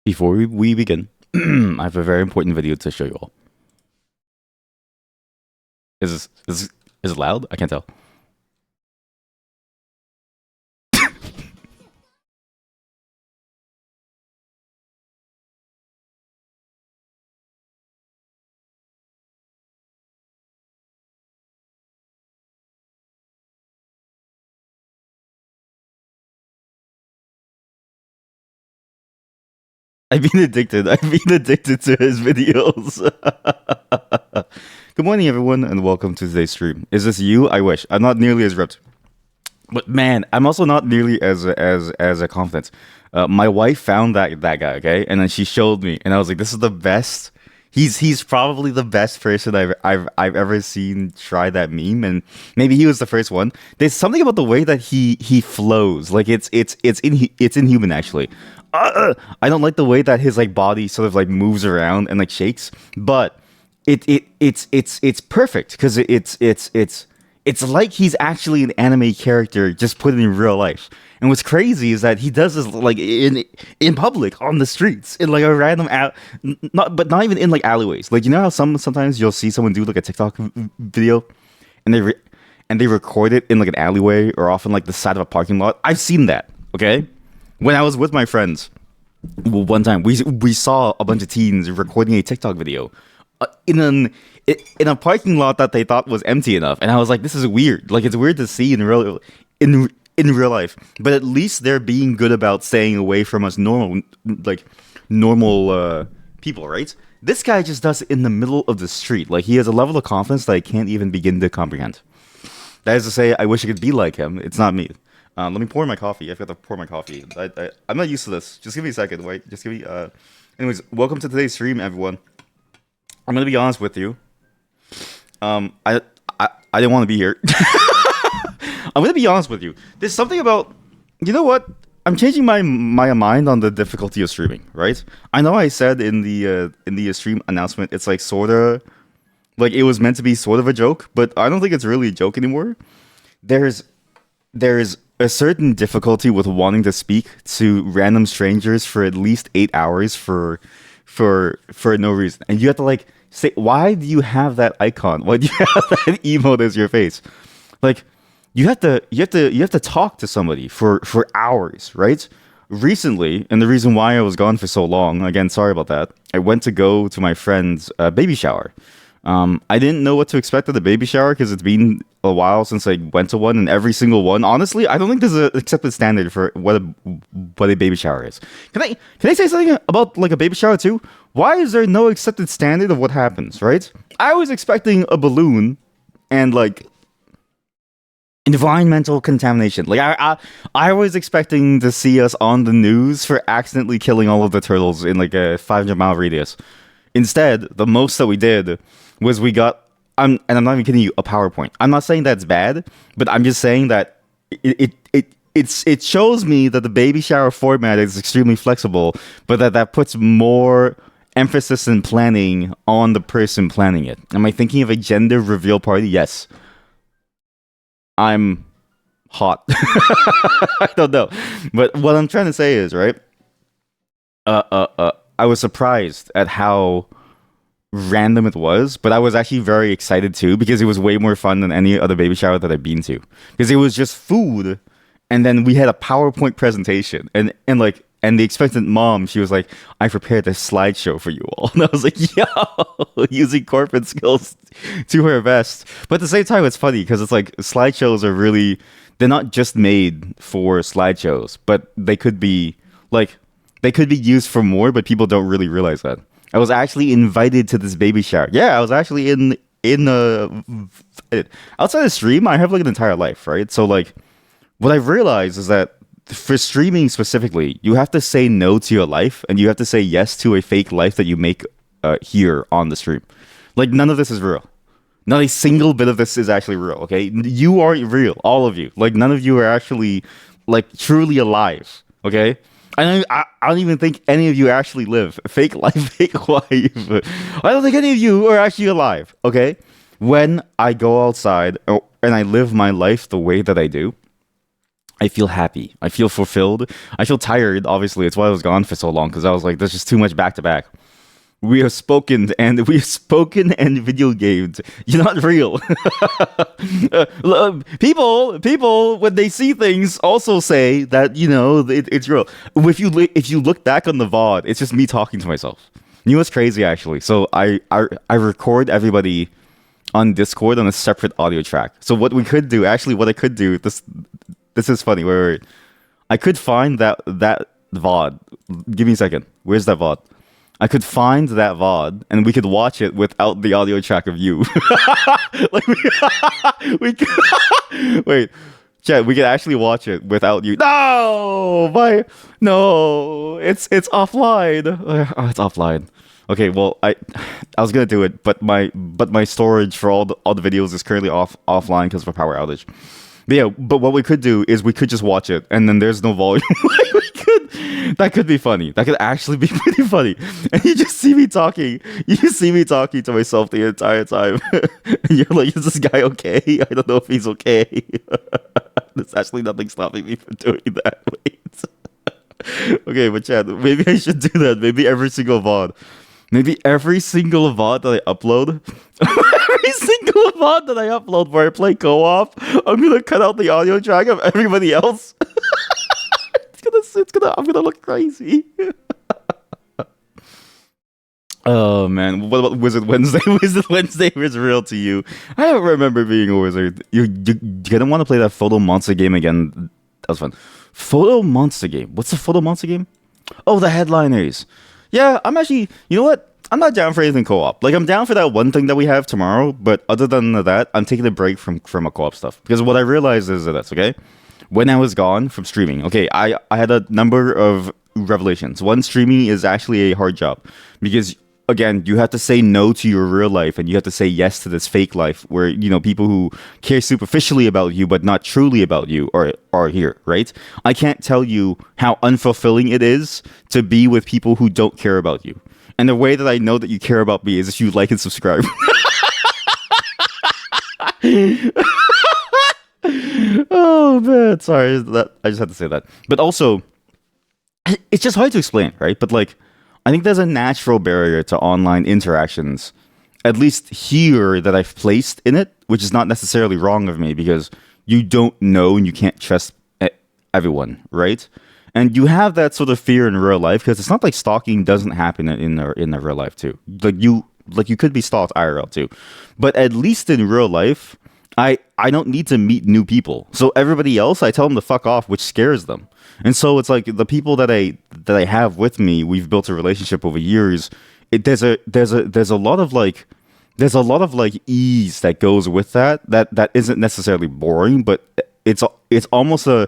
Before we begin, I have a very important video to show you all. Is it loud? I can't tell. I've been addicted. I've been addicted to his videos. Good morning, everyone, and welcome to today's stream. Is this you? I wish. I'm not nearly as ripped, but man, I'm also not nearly as a confident. My wife found that guy, okay, and then she showed me, and I was like, "This is the best." He's probably the best person I've ever seen try that meme, and maybe he was the first one. There's something about the way that he flows, like it's inhuman actually. I don't like the way that his like body sort of like moves around and like shakes, but it's perfect because it's like he's actually an anime character just put in real life. And what's crazy is that he does this like in public on the streets in like a random not even in like alleyways. Like you know how sometimes you'll see someone do like a TikTok video and and they record it in like an alleyway or often like the side of a parking lot. I've seen that. Okay, when I was with my friends, one time we saw a bunch of teens recording a TikTok video in a parking lot that they thought was empty enough, and I was like, "This is weird. Like, it's weird to see in real life, but at least they're being good about staying away from us normal people, right? This guy just does it in the middle of the street. Like, he has a level of confidence that I can't even begin to comprehend. That is to say, I wish I could be like him. It's not me. Let me pour my coffee. I forgot to pour my coffee. I'm not used to this. Just give me a second, wait. Just give me. Anyways, welcome to today's stream, everyone. I'm gonna be honest with you. I didn't want to be here. I'm gonna be honest with you. There's something about, you know what? I'm changing my mind on the difficulty of streaming. Right? I know I said in the stream announcement, it's like sorta like it was meant to be sort of a joke, but I don't think it's really a joke anymore. There's a certain difficulty with wanting to speak to random strangers for at least 8 hours for no reason, and you have to like say, why do you have that icon? Why do you have that emote as your face? Like you have to talk to somebody for hours, right? Recently, and the reason why I was gone for so long, again, sorry about that. I went to go to my friend's baby shower. I didn't know what to expect at the baby shower because it's been a while since I went to one, and every single one, honestly, I don't think there's an accepted standard for what a baby shower is. Can I say something about like a baby shower too? Why is there no accepted standard of what happens? Right? I was expecting a balloon and like environmental contamination. Like I was expecting to see us on the news for accidentally killing all of the turtles in like a 500-mile radius. Instead, the most that we did was we got, and I'm not even kidding you, a PowerPoint. I'm not saying that's bad, but I'm just saying that it shows me that the baby shower format is extremely flexible, but that puts more emphasis and planning on the person planning it. Am I thinking of a gender reveal party? Yes. I'm hot. I don't know. But what I'm trying to say is, right? I was surprised at how random it was, but I was actually very excited too because it was way more fun than any other baby shower that I've been to. Because it was just food, and then we had a PowerPoint presentation, and the expectant mom, she was like, "I prepared a slideshow for you all," and I was like, "Yo," using corporate skills to her best. But at the same time, it's funny because it's like slideshows are really, they're not just made for slideshows, but they could be used for more, but people don't really realize that. I was actually invited to this baby shower. Yeah, I was actually outside the stream. I have like an entire life, right? So like, what I've realized is that for streaming specifically, you have to say no to your life, and you have to say yes to a fake life that you make here on the stream. Like none of this is real. Not a single bit of this is actually real. Okay, you aren't real, all of you. Like none of you are actually like truly alive. Okay. I don't even think any of you actually live. Fake life, fake life. I don't think any of you are actually alive, okay? When I go outside and I live my life the way that I do, I feel happy. I feel fulfilled. I feel tired. Obviously, it's why I was gone for so long because I was like, there's just too much back to back. We have spoken and video gamed. You're not real. People, when they see things, also say that it's real. If you look back on the VOD, it's just me talking to myself. You know what's crazy actually? So I record everybody on Discord on a separate audio track. So what I could do, this is funny. Wait. I could find that VOD. Give me a second. Where's that VOD? I could find that VOD and we could watch it without the audio track of you. Like we could, wait, Chad, we could actually watch it without you. No, it's offline. Oh, it's offline. Okay, well, I was gonna do it, but my storage for all the videos is currently offline because of a power outage. But yeah, but what we could do is we could just watch it, and then there's no volume. Like, that could be funny. That could actually be pretty funny. And you just see me talking. You see me talking to myself the entire time. And you're like, is this guy okay? I don't know if he's okay. There's actually nothing stopping me from doing that. Wait. Okay, but Chad, maybe I should do that. Maybe every single VOD. Maybe every single VOD that I upload, every single VOD that I upload where I play co-op, I'm gonna cut out the audio track of everybody else. I'm gonna look crazy. Oh man, what about Wizard Wednesday? Wizard Wednesday was real to you. I don't remember being a wizard. You didn't want to play that photo monster game again. That was fun. Photo monster game. What's the photo monster game? Oh, the headliners. Yeah, I'm actually. You know what? I'm not down for anything co-op. Like I'm down for that one thing that we have tomorrow, but other than that, I'm taking a break from a co-op stuff because what I realized is this. Okay, when I was gone from streaming, okay, I had a number of revelations. One, streaming is actually a hard job because again, you have to say no to your real life and you have to say yes to this fake life where, people who care superficially about you but not truly about you are here, right? I can't tell you how unfulfilling it is to be with people who don't care about you. And the way that I know that you care about me is if you like and subscribe. Oh man, sorry. I just had to say that. But also, it's just hard to explain, right? But like, I think there's a natural barrier to online interactions, at least here that I've placed in it, which is not necessarily wrong of me because you don't know and you can't trust everyone, right? And you have that sort of fear in real life because it's not like stalking doesn't happen in the real life too. Like you could be stalked IRL too, but at least in real life, I don't need to meet new people. So everybody else, I tell them to fuck off, which scares them. And so it's like the people that I have with me, we've built a relationship over years. There's a lot of like ease that goes with that isn't necessarily boring, but it's almost a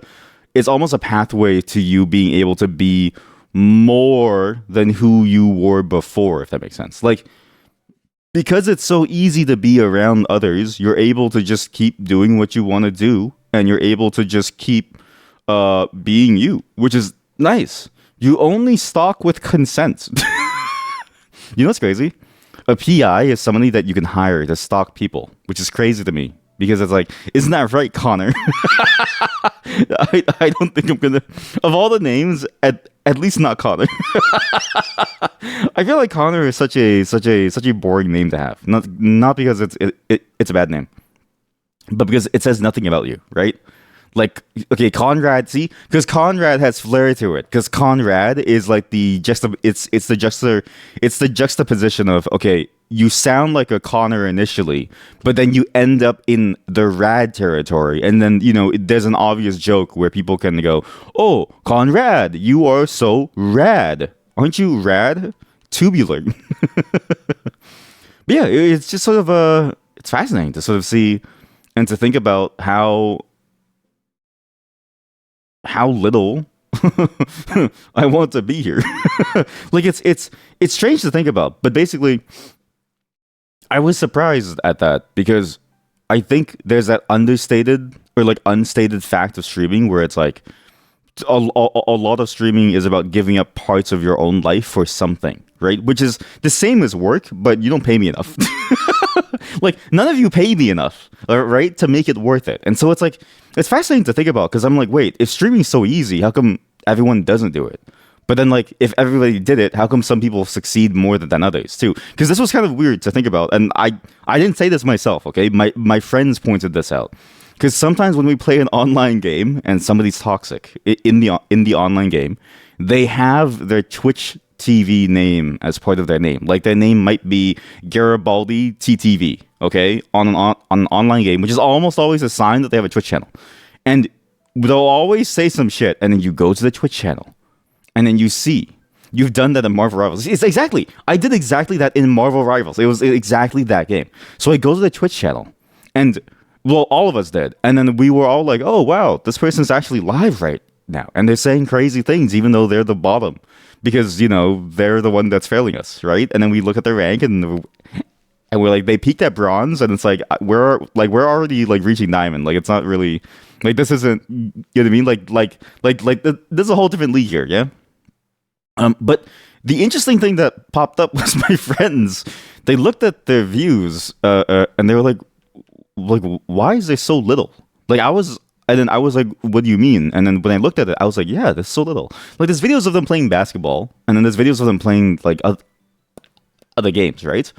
pathway to you being able to be more than who you were before, if that makes sense. Like because it's so easy to be around others, you're able to just keep doing what you want to do, and you're able to just keep being you, which is nice. You only stalk with consent. You know what's crazy? A PI is somebody that you can hire to stalk people, which is crazy to me because it's like, isn't that right, Connor? I don't think I'm gonna. Of all the names, at least not Connor. I feel like Connor is such a boring name to have. Not because it's a bad name, but because it says nothing about you, right? Like, okay, Conrad, see, because Conrad has flair to it. Because Conrad is like it's the juxtaposition of, okay, you sound like a Connor initially, but then you end up in the rad territory, and then there's an obvious joke where people can go, "Oh, Conrad, you are so rad, aren't you rad? Tubular." But yeah, it's just sort of it's fascinating to sort of see and to think about how little I want to be here. Like it's strange to think about, but basically I was surprised at that because I think there's that understated or like unstated fact of streaming where it's like a lot of streaming is about giving up parts of your own life for something, right? Which is the same as work, but you don't pay me enough. Like none of you pay me enough, right, to make it worth it. And so it's like it's fascinating to think about because I'm like, wait, if streaming's so easy, how come everyone doesn't do it? But then, like, if everybody did it, how come some people succeed more than others too? Because this was kind of weird to think about, and I didn't say this myself. Okay, my friends pointed this out. Because sometimes when we play an online game and somebody's toxic in the online game, they have their Twitch TV name as part of their name. Like their name might be Garibaldi TTV. Okay, on an online game, which is almost always a sign that they have a Twitch channel, and they'll always say some shit, and then you go to the Twitch channel. And then you see, you've done that in Marvel Rivals. It's exactly, I did exactly that in Marvel Rivals. It was exactly that game. So I go to the Twitch channel, and well, all of us did. And then we were all like, oh, wow, this person's actually live right now. And they're saying crazy things, even though they're the bottom. Because, you know, they're the one that's failing us, right? And then we look at their rank, and we're like, they peaked at bronze, and it's like, we're already, like, reaching diamond. Like, it's not really, like, this isn't, you know what I mean? There's a whole different league here, yeah? But the interesting thing that popped up was my friends. They looked at their views, and they were like, why is there so little? And then I was like, what do you mean? And then when I looked at it, I was like, yeah, there's so little. Like, there's videos of them playing basketball, and then there's videos of them playing like other games, right?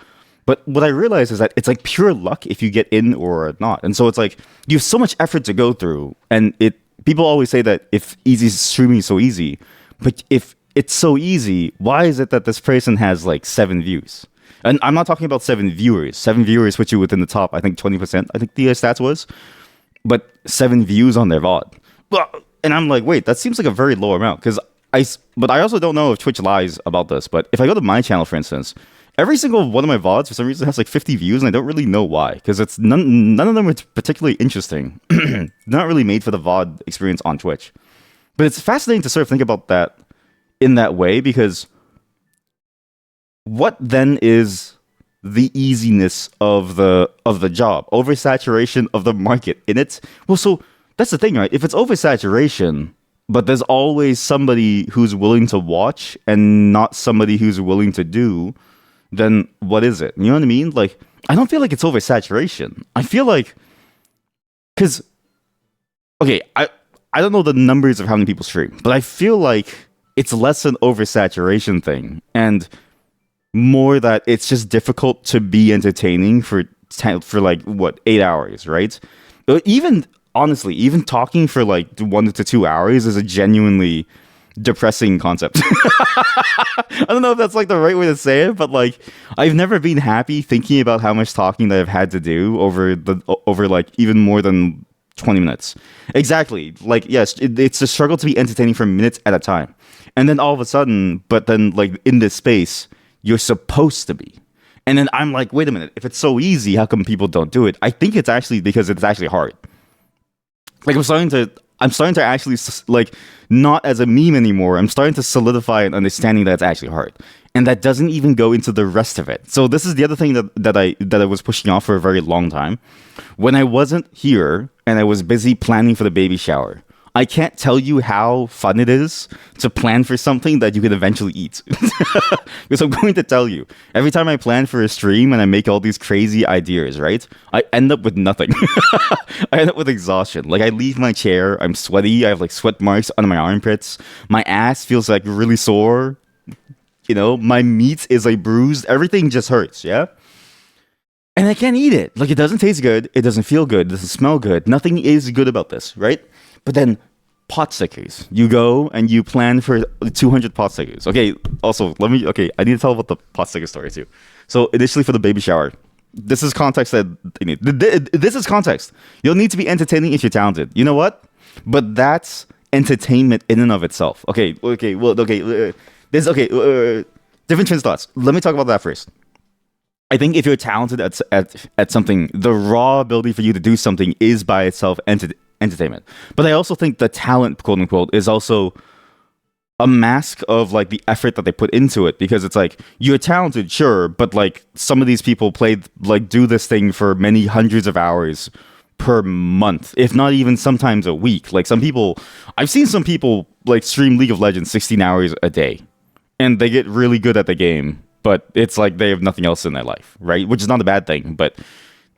But what I realized is that it's like pure luck if you get in or not. And so it's like you have so much effort to go through, and people always say that if easy streaming is so easy, but if it's so easy, why is it that this person has like 7 views? And I'm not talking about 7 viewers. 7 viewers put you within the top, I think 20%, I think the stats was. But 7 views on their VOD. And I'm like, wait, that seems like a very low amount. But I also don't know if Twitch lies about this. But if I go to my channel, for instance, every single one of my VODs, for some reason, has like 50 views. And I don't really know why. Because it's none of them are particularly interesting. Not really made for the VOD experience on Twitch. But it's fascinating to sort of think about that in that way, because what then is the easiness of the job? Oversaturation of the market in it? Well, so that's the thing, right? If it's oversaturation, but there's always somebody who's willing to watch and not somebody who's willing to do, then what is it? You know what I mean? Like, I don't feel like it's oversaturation. I feel like, because, okay, I don't know the numbers of how many people stream, but I feel like it's less an oversaturation thing and more that it's just difficult to be entertaining for like what, 8 hours, right? Even honestly, even talking for like 1 to 2 hours is a genuinely depressing concept. I don't know if that's like the right way to say it, but like I've never been happy thinking about how much talking that I've had to do over like even more than 20 minutes. Exactly. Like, yes, it's a struggle to be entertaining for minutes at a time. And then all of a sudden, but then like in this space, you're supposed to be. And then I'm like, wait a minute, if it's so easy, how come people don't do it? I think it's actually because it's actually hard. Like I'm starting to actually, like, not as a meme anymore. I'm starting to solidify an understanding that it's actually hard. And that doesn't even go into the rest of it. So this is the other thing that I was pushing off for a very long time. When I wasn't here and I was busy planning for the baby shower, I can't tell you how fun it is to plan for something that you can eventually eat. Because I'm going to tell you, every time I plan for a stream and I make all these crazy ideas, right? I end up with nothing. I end up with exhaustion. Like I leave my chair, I'm sweaty, I have like sweat marks on my armpits. My ass feels like really sore. You know, my meat is like bruised. Everything just hurts, yeah? And I can't eat it. Like it doesn't taste good. It doesn't feel good. It doesn't smell good. Nothing is good about this, right? But then pot stickers. You go and you plan for 200 pot stickers. Okay, also, I need to tell about the pot sticker story too. So initially for the baby shower, this is context that you need. This is context. You'll need to be entertaining if you're talented. You know what? But that's entertainment in and of itself. Different train of thoughts. Let me talk about that first. I think if you're talented at something, the raw ability for you to do something is by itself entertainment. But I also think the talent, quote unquote, is also a mask of like the effort that they put into it, because it's like you're talented, sure, but like some of these people do this thing for many hundreds of hours per month, if not even sometimes a week. Like I've seen some people like stream League of Legends 16 hours a day, and they get really good at the game, but it's like they have nothing else in their life, right? Which is not a bad thing, but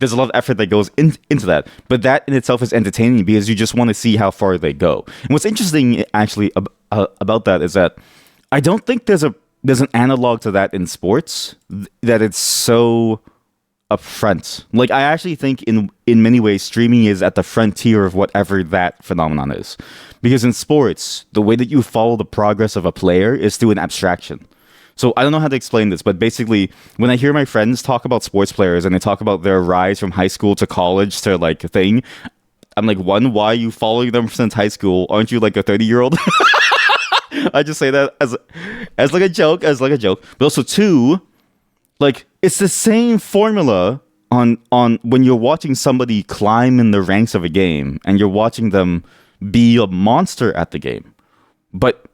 there's a lot of effort that goes into that. But that in itself is entertaining because you just want to see how far they go. And what's interesting actually about that is that I don't think there's an analog to that in sports that it's so upfront. Like I actually think in many ways streaming is at the frontier of whatever that phenomenon is. Because in sports, the way that you follow the progress of a player is through an abstraction. So I don't know how to explain this, but basically when I hear my friends talk about sports players and they talk about their rise from high school to college to like a thing, I'm like, one, why are you following them since high school? Aren't you like a 30-year-old? I just say that as like a joke, But also two, like it's the same formula on when you're watching somebody climb in the ranks of a game and you're watching them be a monster at the game. But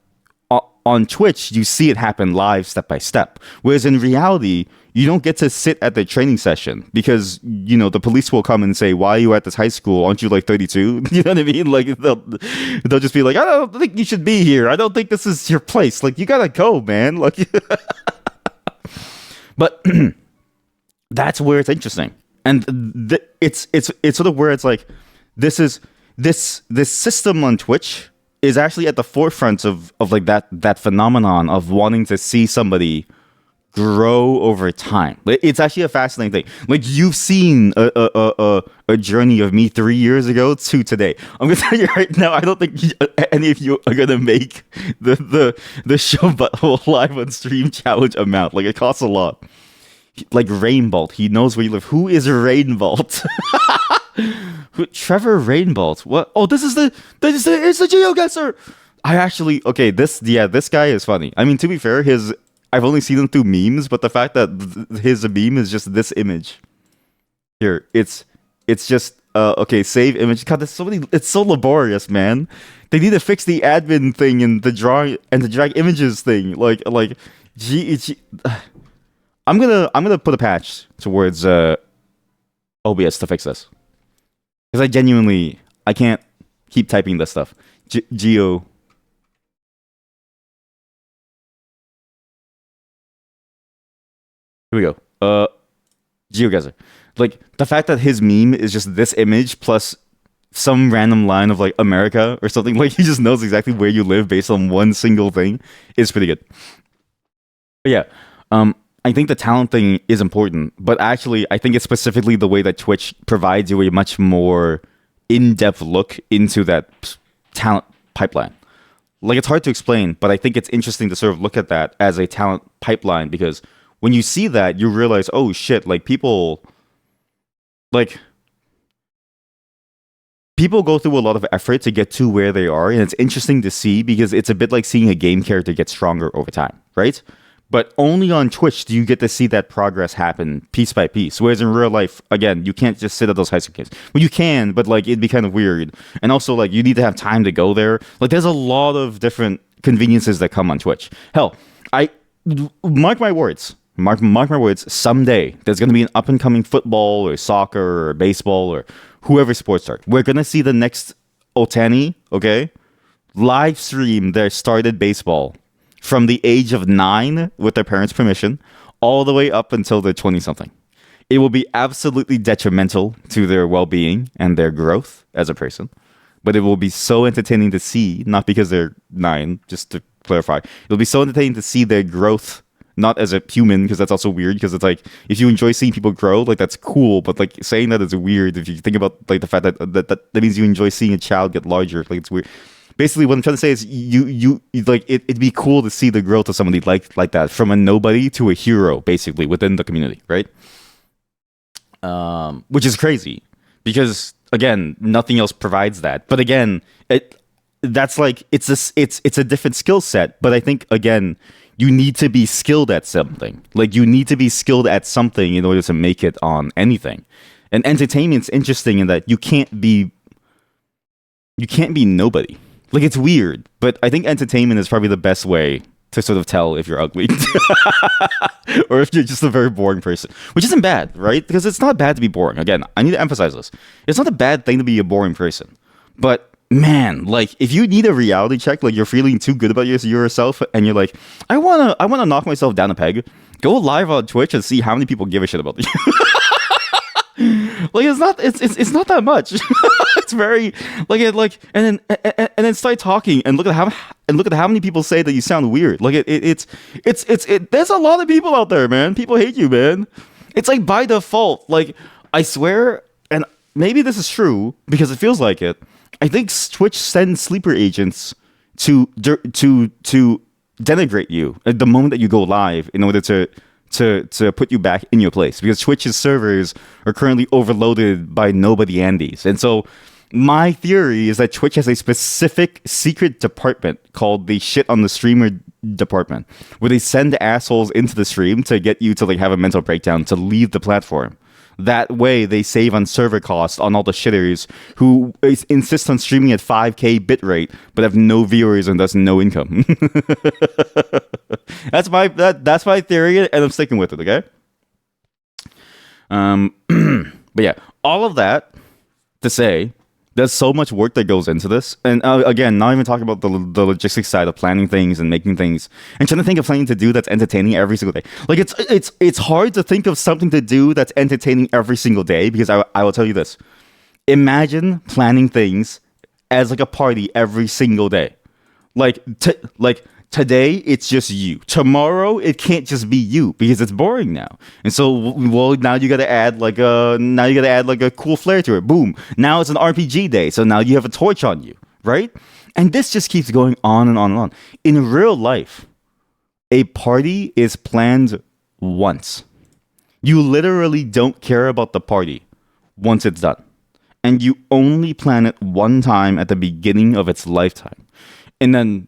on Twitch, you see it happen live step by step. Whereas in reality, you don't get to sit at the training session because, you know, the police will come and say, why are you at this high school? Aren't you like 32? You know what I mean? Like they'll just be like, I don't think you should be here. I don't think this is your place. Like you gotta go, man. Like, but that's where it's interesting. And it's sort of where it's like, this system on Twitch is actually at the forefront of like that phenomenon of wanting to see somebody grow over time. It's actually a fascinating thing. Like you've seen a journey of me 3 years ago to today. I'm gonna tell you right now, I don't think any of you are gonna make the show butthole live on stream challenge amount. Like it costs a lot. Like Rainbolt, he knows where you live. Who is Rainbolt? Trevor Rainbolt. What? Oh, it's the GeoGuessr. I actually this guy is funny. I mean, to be fair, I've only seen him through memes, but the fact that his meme is just this image. Here, it's just save image. God, there's so many. It's so laborious, man. They need to fix the admin thing and the drawing and the drag images thing. Like I'm gonna put a patch towards OBS to fix this. Because I can't keep typing this stuff. Geo. Here we go. GeoGuessr. Like, the fact that his meme is just this image plus some random line of, like, America or something. Like, he just knows exactly where you live based on one single thing is pretty good. But yeah, I think the talent thing is important, but actually, I think it's specifically the way that Twitch provides you a much more in-depth look into that talent pipeline. Like, it's hard to explain, but I think it's interesting to sort of look at that as a talent pipeline because when you see that, you realize, oh shit, like people go through a lot of effort to get to where they are, and it's interesting to see because it's a bit like seeing a game character get stronger over time, right? But only on Twitch do you get to see that progress happen piece by piece. Whereas in real life, again, you can't just sit at those high school games. Well, you can, but like it'd be kind of weird. And also, like you need to have time to go there. Like there's a lot of different conveniences that come on Twitch. Hell, mark my words. Mark my words. Someday there's going to be an up and coming football or soccer or baseball or whoever sports start. We're going to see the next Otani, okay, live stream their started baseball from the age of 9 with their parents' permission all the way up until they're 20-something. It will be absolutely detrimental to their well-being and their growth as a person. But it will be so entertaining to see, not because they're 9, just to clarify. It'll be so entertaining to see their growth, not as a human, because that's also weird, because it's like, if you enjoy seeing people grow, like that's cool, but like saying that is weird if you think about like the fact that means you enjoy seeing a child get larger, like it's weird. Basically, what I'm trying to say is you like it'd be cool to see the growth of somebody like that from a nobody to a hero, basically within the community, right? Which is crazy because again, nothing else provides that. But again, that's like it's a different skill set. But I think again, you need to be skilled at something. Like you need to be skilled at something in order to make it on anything. And entertainment's interesting in that you can't be nobody. Like, it's weird, but I think entertainment is probably the best way to sort of tell if you're ugly or if you're just a very boring person, which isn't bad, right? Because it's not bad to be boring. Again, I need to emphasize this. It's not a bad thing to be a boring person, but man, like if you need a reality check, like you're feeling too good about yourself, and you're like, I wanna knock myself down a peg. Go live on Twitch and see how many people give a shit about you. Like it's not that much. It's very and then start talking and look at how many people say that you sound weird. Like it's there's a lot of people out there, man. People hate you, man. It's like by default. Like I swear, and maybe this is true because it feels like it. I think Twitch sends sleeper agents to denigrate you at the moment that you go live in order to put you back in your place, because Twitch's servers are currently overloaded by nobody Andes. And so my theory is that Twitch has a specific secret department called the shit on the streamer department, where they send assholes into the stream to get you to like have a mental breakdown to leave the platform. That way, they save on server costs on all the shitters who insist on streaming at 5K bitrate but have no viewers and thus no income. That's my theory, and I'm sticking with it. Okay. But yeah, all of that to say, there's so much work that goes into this, and again, not even talking about the logistics side of planning things and making things, and trying to think of something to do that's entertaining every single day. Like it's hard to think of something to do that's entertaining every single day, because I will tell you this: imagine planning things as like a party every single day. Like today it's just you. Tomorrow it can't just be you because it's boring now. And so now you got to add like a cool flair to it. Boom. Now it's an RPG day. So now you have a torch on you, right? And this just keeps going on and on and on. In real life, a party is planned once. You literally don't care about the party once it's done. And you only plan it one time at the beginning of its lifetime. And then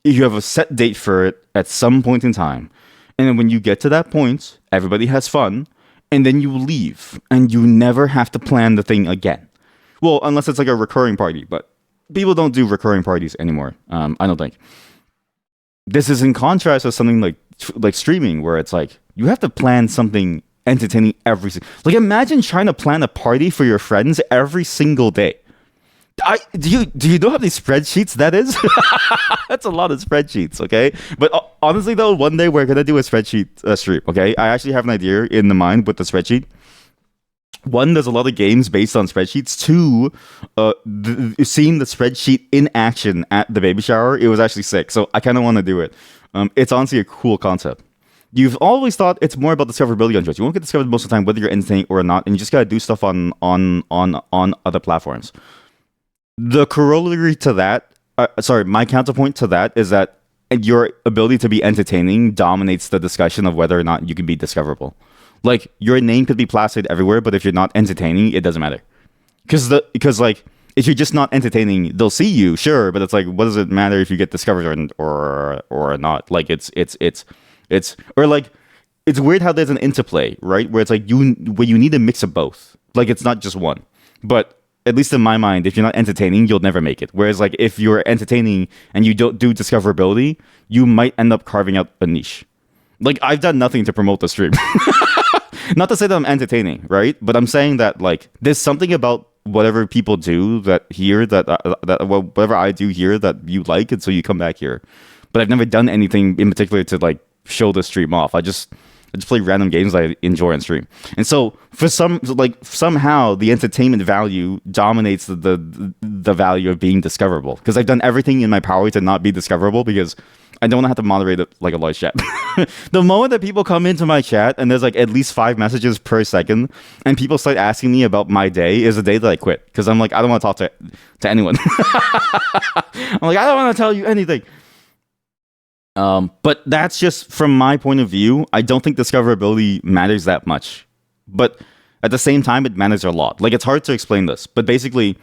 you have a set date for it at some point in time. And then when you get to that point, everybody has fun. And then you leave. And you never have to plan the thing again. Well, unless it's like a recurring party. But people don't do recurring parties anymore. I don't think. This is in contrast to something like streaming, where it's like you have to plan something entertaining every single. Like imagine trying to plan a party for your friends every single day. Do you know how many spreadsheets that is? That's a lot of spreadsheets, okay? But honestly, though, one day we're gonna do a spreadsheet stream, okay? I actually have an idea in the mind with the spreadsheet. One, there's a lot of games based on spreadsheets. Two, seeing the spreadsheet in action at the baby shower, it was actually sick. So I kind of want to do it. It's honestly a cool concept. You've always thought it's more about discoverability on Twitch. You won't get discovered most of the time, whether you're entertaining or not, and you just gotta do stuff on other platforms. The corollary to that, my counterpoint to that is that your ability to be entertaining dominates the discussion of whether or not you can be discoverable. Like, your name could be plastered everywhere, but if you're not entertaining, it doesn't matter. Because like, if you're just not entertaining, they'll see you, sure, but it's like, what does it matter if you get discovered or not? Like, it's weird how there's an interplay, right? Where it's like you need a mix of both. Like, it's not just one. But at least in my mind, if you're not entertaining, you'll never make it. Whereas, like, if you're entertaining and you don't do discoverability, you might end up carving out a niche. Like, I've done nothing to promote the stream. Not to say that I'm entertaining, right? But I'm saying that, like, there's something about whatever people do that whatever I do here that you like, and so you come back here. But I've never done anything in particular to, like, show the stream off. I just play random games I enjoy on stream. And so somehow the entertainment value dominates the value of being discoverable. Because I've done everything in my power to not be discoverable, because I don't have to moderate it like a large chat. The moment that people come into my chat and there's like at least 5 messages per second and people start asking me about my day is the day that I quit. Because I'm like, I don't want to talk to anyone. I'm like, I don't want to tell you anything. But that's just from my point of view. I don't think discoverability matters that much. But at the same time, it matters a lot. Like, it's hard to explain this. But basically,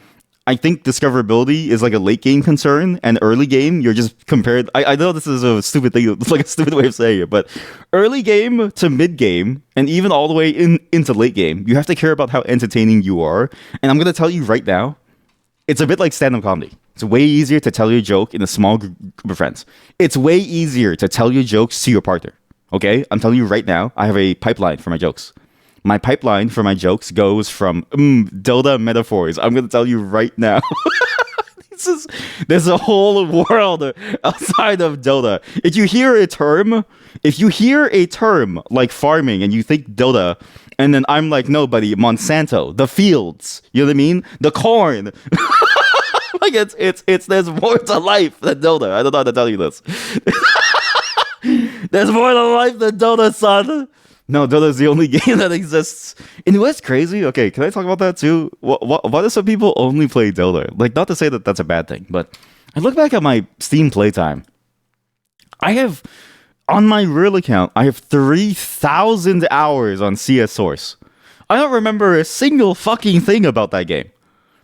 I think discoverability is like a late game concern, and early game, you're just compared. I know this is a stupid thing. It's like a stupid way of saying it. But early game to mid game, and even all the way into late game, you have to care about how entertaining you are. And I'm going to tell you right now, it's a bit like stand-up comedy. It's way easier to tell your joke in a small group of friends. It's way easier to tell your jokes to your partner. Okay? I'm telling you right now, I have a pipeline for my jokes. My pipeline for my jokes goes from dildo metaphors. I'm going to tell you right now. This is there's a whole world outside of Dota. If you hear a term like farming and you think Dota, and then I'm like, no, buddy, Monsanto, the fields, you know what I mean? The corn. Like it's there's more to life than Dota. I don't know how to tell you this. There's more to life than Dota, son. No, Dota is the only game that exists. And what's crazy? Okay, can I talk about that too? Why do some people only play Dota? Like, not to say that that's a bad thing, but I look back at my Steam playtime. I have, on my real account, I have 3,000 hours on CS Source. I don't remember a single fucking thing about that game.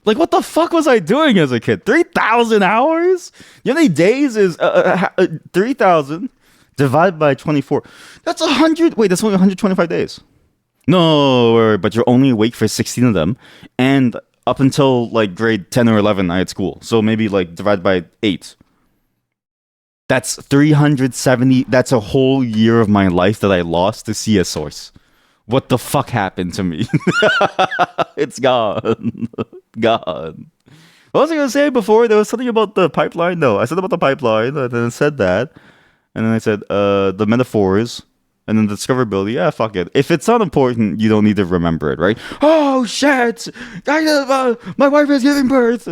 Like, what the fuck was I doing as a kid? 3,000 hours? You know how many days is 3,000 divided by 24? That's 100. Wait, that's only 125 days. No, but you're only awake for 16 of them. And up until like grade 10 or 11, I had school. So maybe like divided by 8. That's 370. That's a whole year of my life that I lost to CS Source. What the fuck happened to me? It's gone. Gone. What was I going to say before? There was something about the pipeline. No, I said about the pipeline, and then I said that. And then I said the metaphors, and then the discoverability. Yeah, fuck it. If it's not important, you don't need to remember it, right? Oh, shit! My wife is giving birth!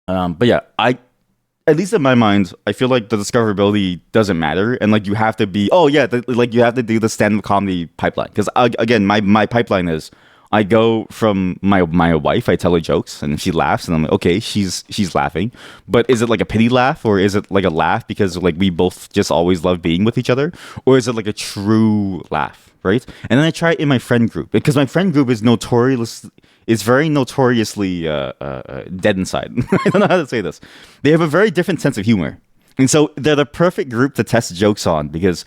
But yeah, at least in my mind, I feel like the discoverability doesn't matter, and like you have to be. Oh yeah, like you have to do the stand-up comedy pipeline. Because again, my pipeline is I go from my wife, I tell her jokes, and she laughs, and I'm like, okay, she's laughing, but is it like a pity laugh, or is it like a laugh because like we both just always love being with each other, or is it like a true laugh, right? And then I try it in my friend group because my friend group is very notoriously dead inside. I don't know how to say this. They have a very different sense of humor. And so they're the perfect group to test jokes on because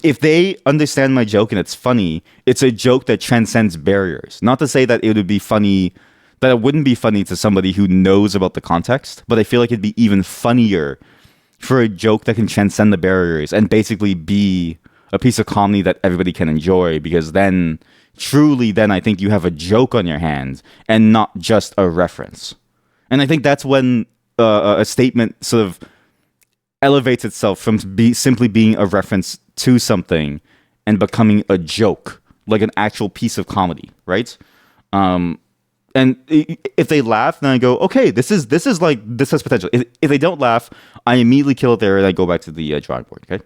if they understand my joke and it's funny, it's a joke that transcends barriers. Not to say that it would be funny, that it wouldn't be funny to somebody who knows about the context, but I feel like it'd be even funnier for a joke that can transcend the barriers and basically be a piece of comedy that everybody can enjoy, because then I think you have a joke on your hands and not just a reference. And I think that's when a statement sort of elevates itself from simply being a reference to something and becoming a joke, like an actual piece of comedy, right? And if they laugh, then I go, okay, this has potential. If they don't laugh, I immediately kill it there and I go back to the drawing board. Okay.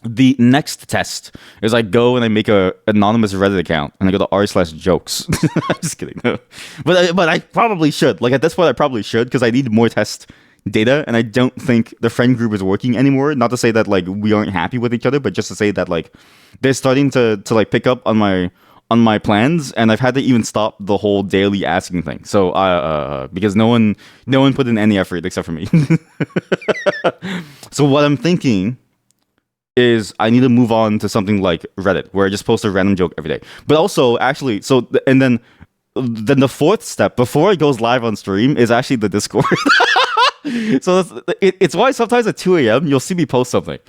The next test is I go and I make a anonymous Reddit account and I go to r/jokes. I'm just kidding. But I probably should. Like at this point, I probably should because I need more test data, and I don't think the friend group is working anymore. Not to say that like we aren't happy with each other, but just to say that like they're starting to like pick up on my plans, and I've had to even stop the whole daily asking thing. So because no one put in any effort except for me. So what I'm thinking is I need to move on to something like Reddit, where I just post a random joke every day. But also, actually, and then the fourth step before it goes live on stream is actually the Discord. So it's why sometimes at 2 a.m. you'll see me post something.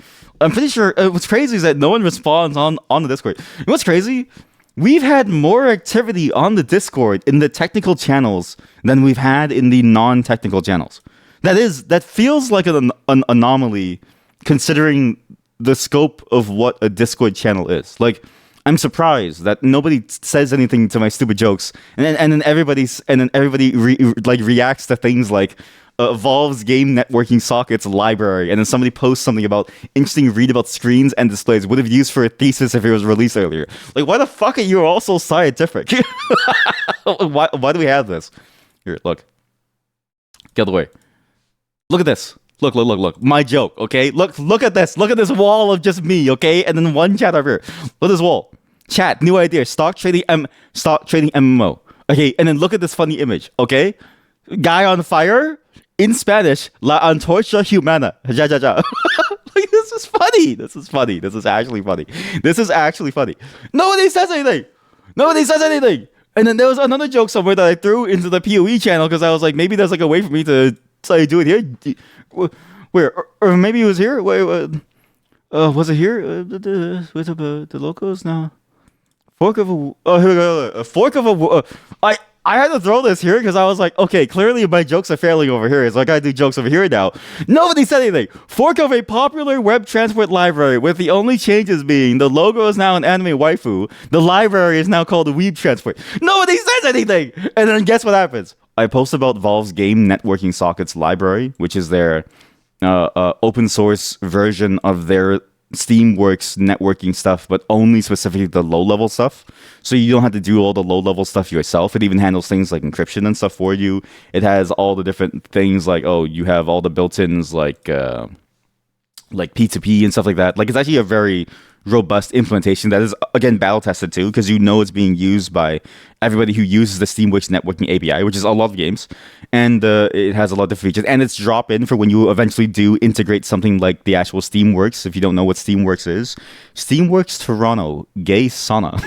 I'm pretty sure what's crazy is that no one responds on the Discord. You know what's crazy? We've had more activity on the Discord in the technical channels than we've had in the non-technical channels. That feels like an anomaly considering the scope of what a Discord channel is. Like, I'm surprised that nobody says anything to my stupid jokes, and then everybody reacts to things like Valve's game networking sockets library, and then somebody posts something about interesting read about screens and displays would have used for a thesis if it was released earlier. Like, why the fuck are you all so scientific? why do we have this? Here, look. Get out of the way. Look at this. Look. My joke, okay? Look at this. Look at this wall of just me, okay? And then one chat over here. Look at this wall. Chat, new idea. Stock trading MMO. Okay, and then look at this funny image, okay? Guy on fire in Spanish, La Antorcha Humana. Ja, ja, ja. Like, this is funny. This is actually funny. Nobody says anything. And then there was another joke somewhere that I threw into the PoE channel because I was like, maybe there's like a way for me to do it here. Where? Or maybe it was here? Wait, was it here? The locals? No. Fork of a... Oh, here we go. A fork of a... I had to throw this here because I was like, okay, clearly my jokes are failing over here, so I gotta do jokes over here now. Nobody said anything. Fork of a popular web transport library, with the only changes being the logo is now an anime waifu. The library is now called Weeb Transport. Nobody says anything. And then guess what happens? I post about Valve's game networking sockets library, which is their open source version of their Steamworks networking stuff, but only specifically the low level stuff. So you don't have to do all the low level stuff yourself. It even handles things like encryption and stuff for you. It has all the different things like, oh, you have all the built-ins like P2P and stuff like that. Like, it's actually a very robust implementation that is, again, battle tested too, because you know it's being used by everybody who uses the Steamworks networking API, which is a lot of games, and it has a lot of features, and it's drop in for when you eventually do integrate something like the actual Steamworks. If you don't know what Steamworks is, Steamworks Toronto gay sauna.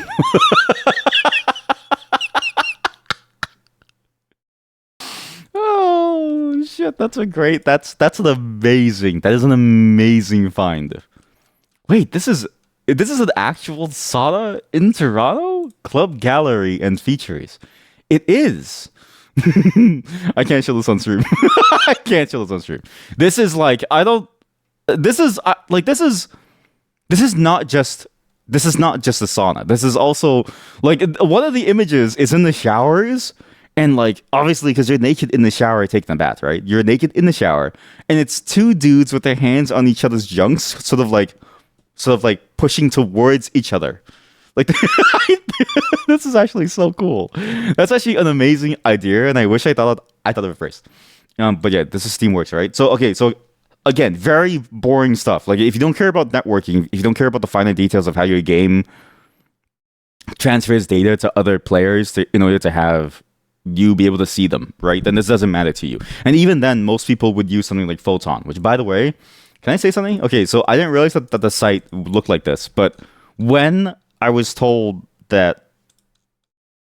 Oh shit, that's that is an amazing find. Wait, this is an actual sauna in Toronto? Club gallery and features. It is. I can't show this on stream. I can't show this on stream. This is like, I don't. This is not just. This is not just a sauna. This is also like one of the images is in the showers. And like, obviously, because you're naked in the shower taking a bath, right? You're naked in the shower, and it's two dudes with their hands on each other's junks, sort of like pushing towards each other. Like, this is actually so cool. That's actually an amazing idea, and I wish I thought of it first. But yeah, this is Steamworks, right? So okay, so again, very boring stuff. Like, if you don't care about networking, if you don't care about the finer details of how your game transfers data to other players in order to have you be able to see them, right? Then this doesn't matter to you. And even then, most people would use something like Photon, which, by the way, can I say something? Okay, so I didn't realize that the site looked like this, but when I was told that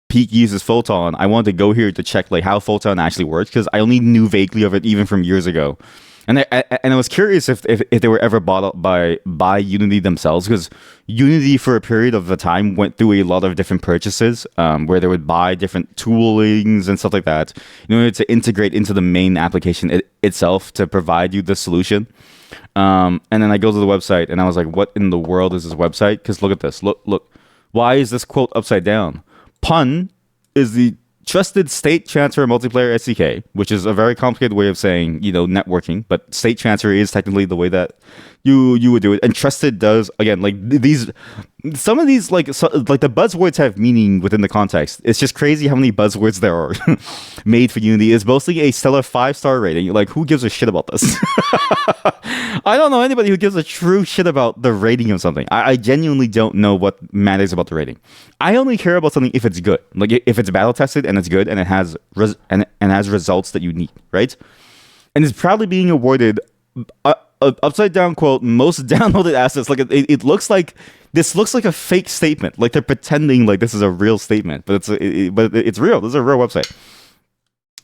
Peak uses Photon, I wanted to go here to check like how Photon actually works, because I only knew vaguely of it even from years ago. And I was curious if they were ever bought up by Unity themselves, because Unity for a period of the time went through a lot of different purchases where they would buy different toolings and stuff like that in order to integrate into the main application itself to provide you the solution. And then I go to the website and I was like, what in the world is this website? Because look at this. Look. Why is this quote upside down? Pun is the trusted state transfer multiplayer SDK, which is a very complicated way of saying, networking, but state transfer is technically the way that you would do it. And trusted does, again, like some of these like the buzzwords have meaning within the context. It's just crazy how many buzzwords there are made for Unity. It's mostly a stellar 5-star rating. Like, who gives a shit about this? I don't know anybody who gives a true shit about the rating of something. I genuinely don't know what matters about the rating. I only care about something if it's good. Like, if it's battle tested and it's good and it has and has results that you need, right? And it's proudly being awarded a upside down quote, most downloaded assets. Like, it looks like this looks like a fake statement. Like, they're pretending like this is a real statement, but it's real. This is a real website.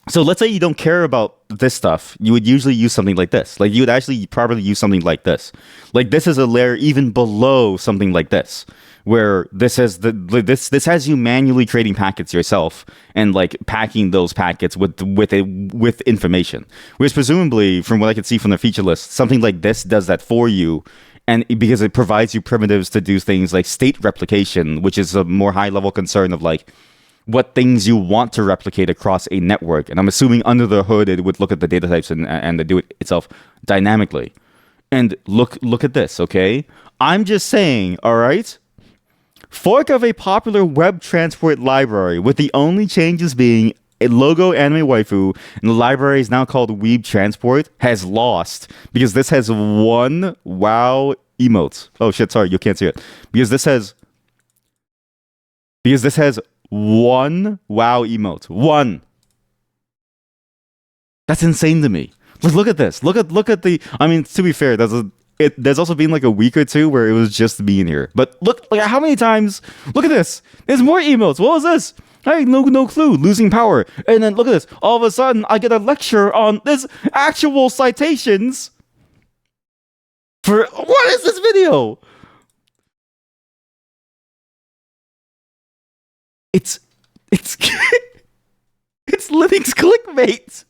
So let's say you don't care about this stuff. You would usually use something like this. Like, you would actually probably use something like this. Like, this is a layer even below something like this, where this has you manually creating packets yourself and like packing those packets with information. Which presumably, from what I could see from the feature list, something like this does that for you. And because it provides you primitives to do things like state replication, which is a more high level concern of like what things you want to replicate across a network. And I'm assuming under the hood, it would look at the data types and do it itself dynamically. And look at this, okay? I'm just saying, all right? Fork of a popular web transport library, with the only changes being a logo anime waifu, and the library is now called Weeb Transport, has lost because this has one WoW emote. Oh shit, sorry, you can't see it. Because this has one WoW emote. One. That's insane to me. Look at this. Look at the. I mean, to be fair, there's also been like a week or two where it was just me in here. But look, like, how many times? Look at this. There's more emotes. What was this? I had no clue. Losing power. And then look at this. All of a sudden, I get a lecture on this actual citations for what is this video? It's It's Linux clickbait.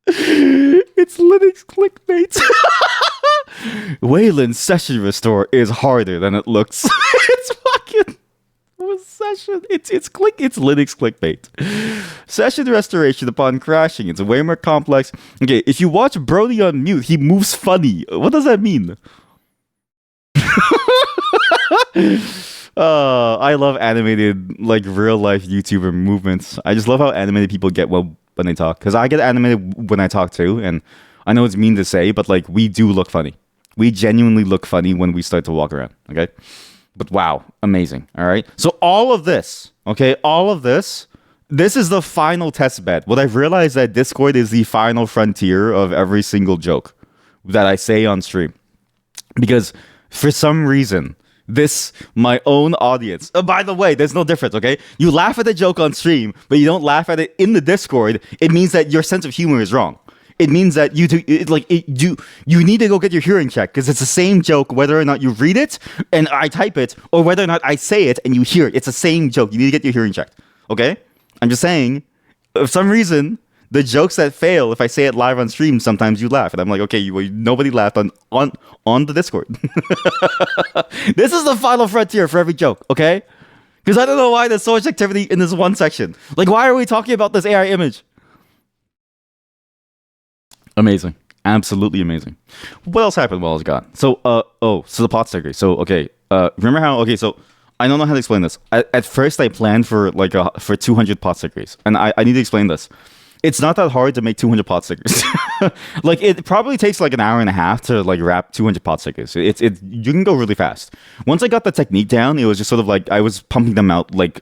It's Linux clickbait. Wayland's session restore is harder than it looks. It's fucking session. It's Linux clickbait. Session restoration upon crashing. It's way more complex. Okay, if you watch Brody on mute, he moves funny. What does that mean? I love animated, like, real life YouTuber movements. I just love how animated people get when they talk. Because I get animated when I talk too, and I know it's mean to say, but like, we do look funny. We genuinely look funny when we start to walk around. Okay, but wow, amazing. All right, so all of this, okay, all of this. This is the final test bed. What I've realized that Discord is the final frontier of every single joke that I say on stream, because for some reason, my own audience. By the way, there's no difference, okay? You laugh at the joke on stream, but you don't laugh at it in the Discord. It means that your sense of humor is wrong. It means that you need to go get your hearing checked, because it's the same joke whether or not you read it and I type it, or whether or not I say it and you hear it. It's the same joke. You need to get your hearing checked, okay? I'm just saying, for some reason, the jokes that fail, if I say it live on stream, sometimes you laugh. And I'm like, okay, nobody laughed on the Discord. This is the final frontier for every joke, okay? Because I don't know why there's so much activity in this one section. Like, why are we talking about this AI image? Amazing. Absolutely amazing. What else happened while I was gone? So, so the pot sticker. So, okay, remember how, okay, so I don't know how to explain this. At first, I planned for for 200 pot stickers. And I need to explain this. It's not that hard to make 200 pot stickers. Like, it probably takes like an hour and a half to like wrap 200 pot stickers. You can go really fast. Once I got the technique down, it was just sort of like I was pumping them out like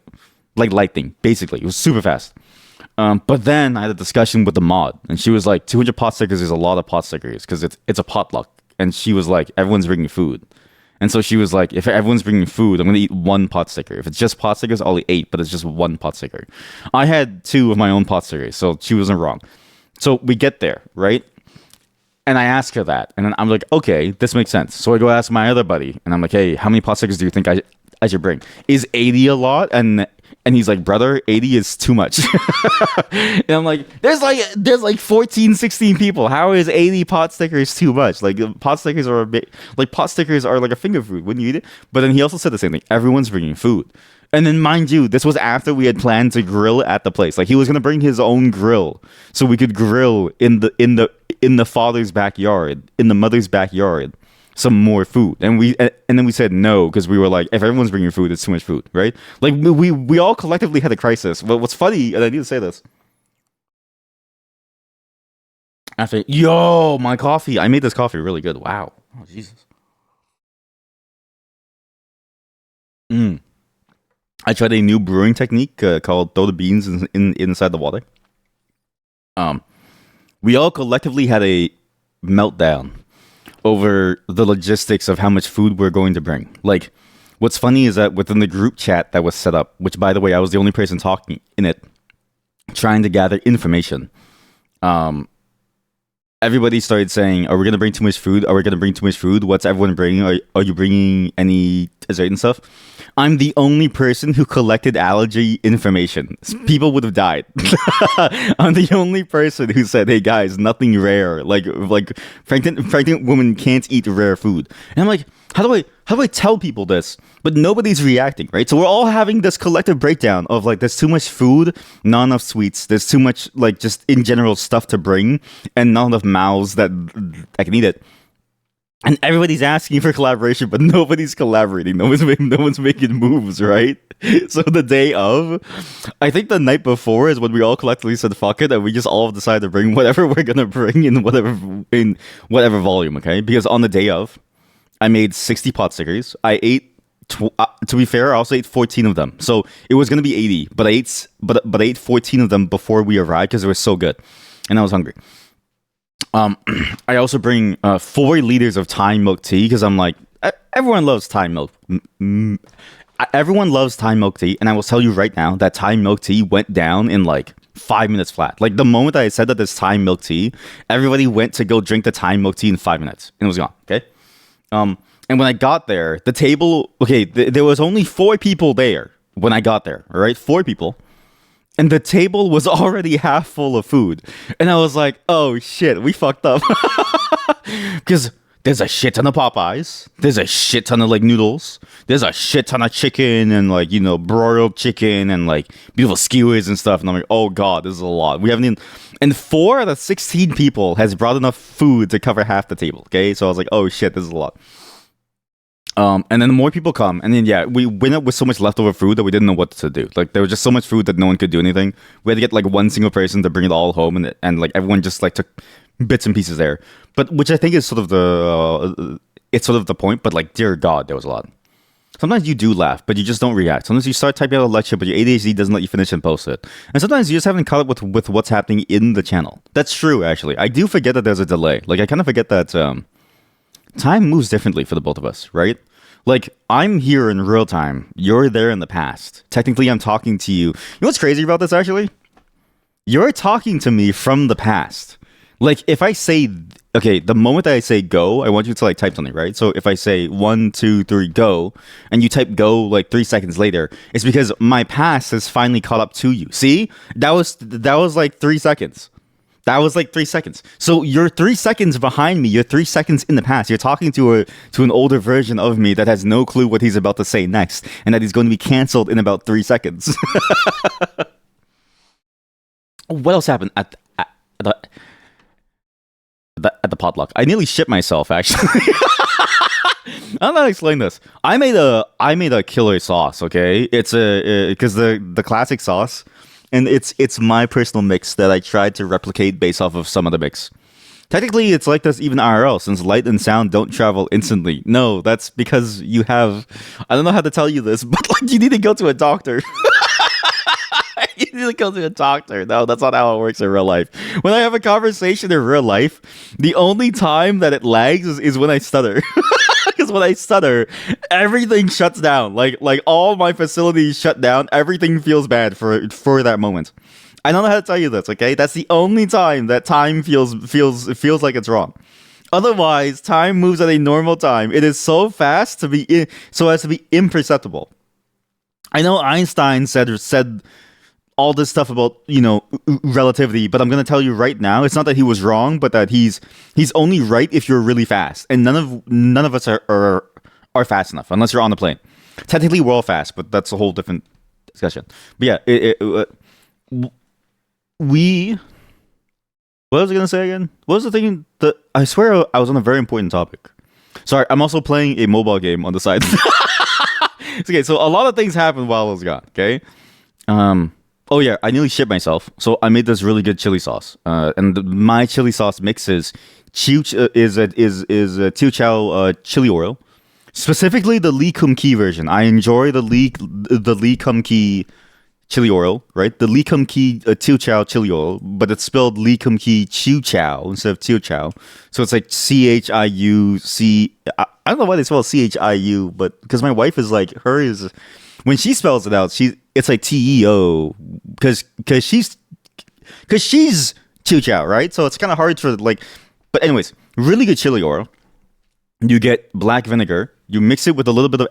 lightning. Basically, it was super fast. But then I had a discussion with the mod, and she was like, 200 pot stickers is a lot of pot stickers because it's a potluck. And she was like, everyone's bringing food. And so she was like, if everyone's bringing food, I'm going to eat one pot sticker. If it's just pot stickers, I'll eat 8, but it's just one pot sticker. I had 2 of my own pot stickers, so she wasn't wrong. So we get there, right? And I ask her that. And then I'm like, okay, this makes sense. So I go ask my other buddy, and I'm like, hey, how many pot stickers do you think I should bring? Is 80 a lot? And he's like, brother, 80 is too much. And I'm like, there's like 14, 16 people. How is 80 pot stickers too much? Like, pot stickers are pot stickers are like a finger food. Wouldn't you eat it? But then he also said the same thing. Everyone's bringing food. And then, mind you, this was after we had planned to grill at the place. Like, he was gonna bring his own grill so we could grill in the father's backyard, in the mother's backyard, some more food. And then we said no, because we were like, if everyone's bringing food, it's too much food, right? Like, we all collectively had a crisis. But what's funny, and I need to say this, my coffee, I made this coffee really good. Wow. Oh, Jesus. I tried a new brewing technique called throw the beans inside the water. We all collectively had a meltdown over the logistics of how much food we're going to bring. Like, what's funny is that within the group chat that was set up, which, by the way, I was the only person talking in it, trying to gather information, everybody started saying, are we going to bring too much food? Are we going to bring too much food? What's everyone bringing? Are you bringing any dessert and stuff? I'm the only person who collected allergy information. People would have died. I'm the only person who said, hey guys, nothing rare. Like pregnant women can't eat rare food. And I'm like, how do I tell people this? But nobody's reacting, right? So we're all having this collective breakdown of like, there's too much food, not enough sweets. There's too much, like, just in general stuff to bring, and not enough mouths that I can eat it. And everybody's asking for collaboration, but nobody's collaborating. No one's making moves, right? So the day of, I think the night before is when we all collectively said fuck it, and we just all decided to bring whatever we're gonna bring in whatever volume, okay? Because on the day of, I made 60 pot stickers. I ate, to be fair, I also ate 14 of them. So it was gonna be 80, but I ate 14 of them before we arrived because they were so good, and I was hungry. I also bring 4 liters of Thai milk tea because I'm like, everyone loves Thai milk. Everyone loves Thai milk tea, and I will tell you right now that Thai milk tea went down in like 5 minutes flat. Like, the moment that I said that there's Thai milk tea, everybody went to go drink the Thai milk tea in 5 minutes, and it was gone. Okay. And when I got there, the table, okay, there was only 4 people there when I got there. All right, 4 people. and the table was already half full of food. And I was like, oh shit, we fucked up. Because there's a shit ton of Popeyes. There's a shit ton of like noodles. There's a shit ton of chicken and like, broiled chicken and like beautiful skewers and stuff. And I'm like, oh god, this is a lot. We haven't even. And 4 out of 16 people has brought enough food to cover half the table. Okay. So I was like, oh shit, this is a lot. And then more people come, and then we went up with so much leftover food that we didn't know what to do. Like there was just so much food that no one could do anything. We had to get like one single person to bring it all home, and like everyone just like took bits and pieces there. But which I think is sort of it's sort of the point. But like, dear God, there was a lot. Sometimes you do laugh, but you just don't react. Sometimes you start typing out a lecture, but your ADHD doesn't let you finish and post it. And sometimes you just haven't caught up with what's happening in the channel. That's true, actually. I do forget that there's a delay. Like I kind of forget that. Time moves differently for the both of us, right? Like, I'm here in real time. You're there in the past. Technically, I'm talking to you. You know what's crazy about this, actually? You're talking to me from the past. Like, if I say, okay, the moment that I say go, I want you to, like, type something, right? So if I say 1, 2, 3, go, and you type go, like, 3 seconds later, it's because my past has finally caught up to you. See? That was like, 3 seconds. That was like 3 seconds. So you're 3 seconds behind me. You're 3 seconds in the past. You're talking to an older version of me that has no clue what he's about to say next, and that he's going to be canceled in about 3 seconds. What else happened at the potluck? I nearly shit myself. Actually, I don't know how to explain this. I made a killer sauce. Okay, it's because the classic sauce. And it's my personal mix that I tried to replicate based off of some other mix. Technically, it's like this even IRL, since light and sound don't travel instantly. No, that's because you have... I don't know how to tell you this, but like you need to go to a doctor. You need to go to a doctor. No, that's not how it works in real life. When I have a conversation in real life, the only time that it lags is when I stutter. Because when I stutter, everything shuts down. Like all my facilities shut down. Everything feels bad for that moment. I don't know how to tell you this. Okay, that's the only time that time feels like it's wrong. Otherwise, time moves at a normal time. It is so fast so as to be imperceptible. I know Einstein said all this stuff about relativity, but I'm gonna tell you right now, it's not that he was wrong, but that he's only right if you're really fast, and none of us are fast enough unless you're on the plane. Technically, we're all fast, but that's a whole different discussion. But yeah, we. What was I gonna say again? What was the thing that I swear I was on a very important topic? Sorry, I'm also playing a mobile game on the side. It's okay, so a lot of things happened while I was gone. Okay. Oh yeah, I nearly shit myself. So I made this really good chili sauce, and my chili sauce mix is Chiu Chow chili oil, specifically the Lee Kum Kee version. I enjoy the Lee Kum Kee chili oil, right? The Lee Kum Kee Chiu Chow chili oil, but it's spelled Lee Kum Kee Chiu Chow instead of Chiu Chow. So it's like CHIUC. I don't know why they spell CHIU, but because my wife is like when she spells it out, it's like TEO because she's Chiu Chow, right? So it's kind of hard for like. But anyways, really good chili oil. You get black vinegar. You mix it with a little bit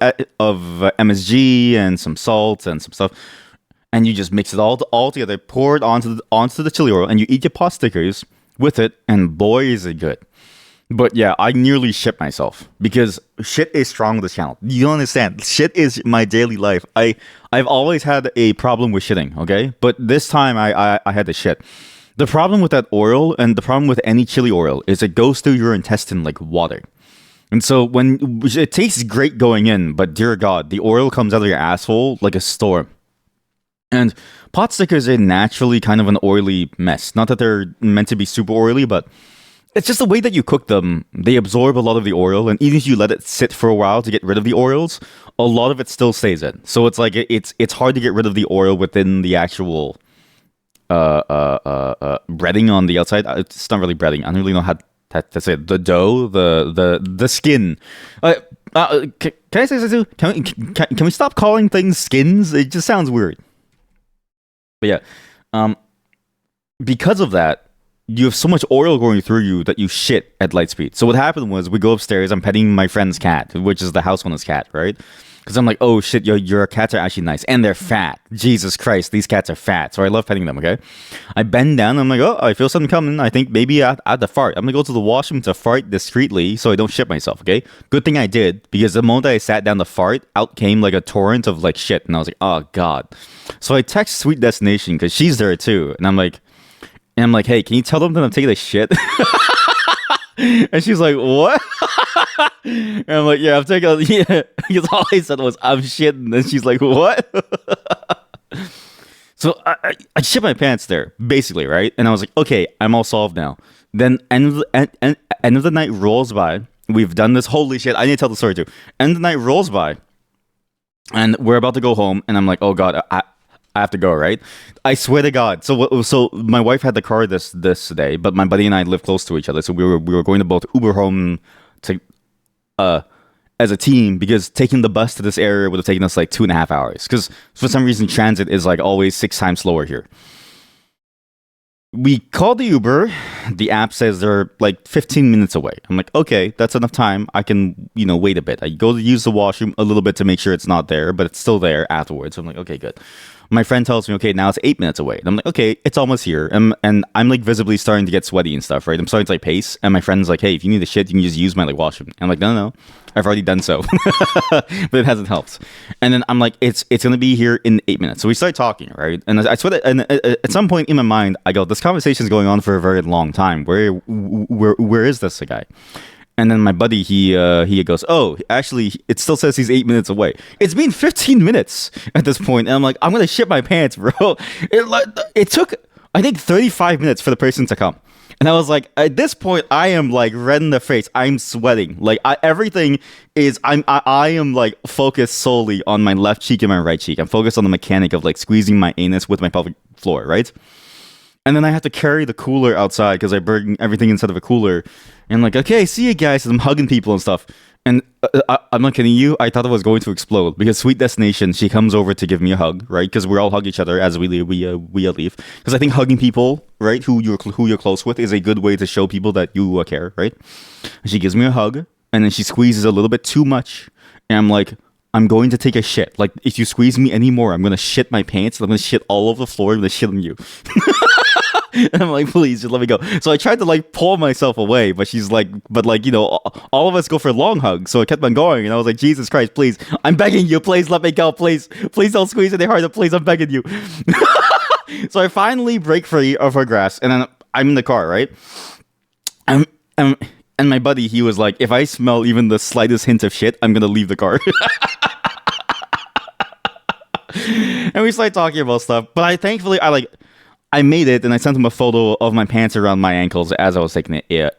of MSG and some salt and some stuff, and you just mix it all together. Pour it onto the chili oil, and you eat your pot stickers with it. And boy, is it good! But yeah, I nearly shit myself because shit is strong with this channel. You don't understand. Shit is my daily life. I've always had a problem with shitting, okay? But this time I had to shit. The problem with that oil and the problem with any chili oil is it goes through your intestine like water. And so when it tastes great going in, but dear God, the oil comes out of your asshole like a storm. And pot stickers are naturally kind of an oily mess. Not that they're meant to be super oily, but it's just the way that you cook them. They absorb a lot of the oil, and even if you let it sit for a while to get rid of the oils, a lot of it still stays in. So it's like it's hard to get rid of the oil within the actual breading on the outside. It's not really breading. I don't really know how to say it. The dough, the skin. Can I say something too? Can we stop calling things skins? It just sounds weird. But yeah, because of that, you have so much oil going through you that you shit at light speed. So what happened was we go upstairs. I'm petting my friend's cat, which is the house owner's cat, right? because I'm like, oh shit, your cats are actually nice and they're fat. Jesus Christ, these cats are fat. So I love petting them. Okay, I bend down. I'm like, oh, I feel something coming. I think maybe I had to fart. I'm gonna go to the washroom to fart discreetly so I don't shit myself. Okay, good thing I did, because the moment I sat down to fart, out came like a torrent of like shit, and I was like, oh god. So I text Sweet Destination because she's there too, and I'm like, hey, can you tell them that I'm taking a shit? And she's like, what? And I'm like, yeah, I'm taking a, yeah. Because all I said was, I'm shitting. And she's like, what? So I shit my pants there, basically, right? And I was like, okay, I'm all solved now. Then end of the night rolls by. We've done this. Holy shit, I need to tell the story too. End of the night rolls by. And we're about to go home. And I'm like, oh God, I have to go, right? I swear to God. So my wife had the car this day, but my buddy and I live close to each other, so we were going to both Uber home to as a team, because taking the bus to this area would have taken us like 2.5 hours. Because for some reason transit is like always 6 times slower here. We called the Uber. The app says they're like 15 minutes away. I'm like, okay, that's enough time. I can, wait a bit. I go to use the washroom a little bit to make sure it's not there, but it's still there afterwards. So I'm like, okay, good. My friend tells me, okay, now it's 8 minutes away. And I'm like, okay, it's almost here. And I'm like visibly starting to get sweaty and stuff, right? I'm starting to like pace. And my friend's like, hey, if you need a shit, you can just use my like washroom. And I'm like, no, I've already done so. But it hasn't helped. And then I'm like, it's going to be here in 8 minutes. So we start talking, right? And I swear that, and at some point in my mind, I go, this conversation is going on for a very long time. Where is this guy? And then my buddy, he goes, oh, actually, it still says he's 8 minutes away. It's been 15 minutes at this point, and I'm like, I'm gonna shit my pants, bro. It took, I think, 35 minutes for the person to come, and I was like, at this point, I am like red in the face. I'm sweating. Like everything is, I am like focused solely on my left cheek and my right cheek. I'm focused on the mechanic of like squeezing my anus with my pelvic floor, right? And then I have to carry the cooler outside because I bring everything inside of a cooler. And I'm like, okay, see you guys. And I'm hugging people and stuff. And I'm not kidding you. I thought it was going to explode, because Sweet Destination, she comes over to give me a hug, right? Because we all hug each other as we leave. Because I think hugging people, right, who you're close with, is a good way to show people that you care, right? And she gives me a hug, and then she squeezes a little bit too much. And I'm like, I'm going to take a shit. Like, if you squeeze me anymore, I'm going to shit my pants. I'm going to shit all over the floor. I'm going to shit on you. And I'm like, please, just let me go. So I tried to like pull myself away, but she's like, all of us go for long hugs. So I kept on going, and I was like, Jesus Christ, please, I'm begging you, please let me go, please don't squeeze any harder, please, I'm begging you. So I finally break free of her grasp, and then I'm in the car, right? And my buddy, he was like, if I smell even the slightest hint of shit, I'm gonna leave the car. And we started talking about stuff, but I made it, and I sent him a photo of my pants around my ankles as I was taking air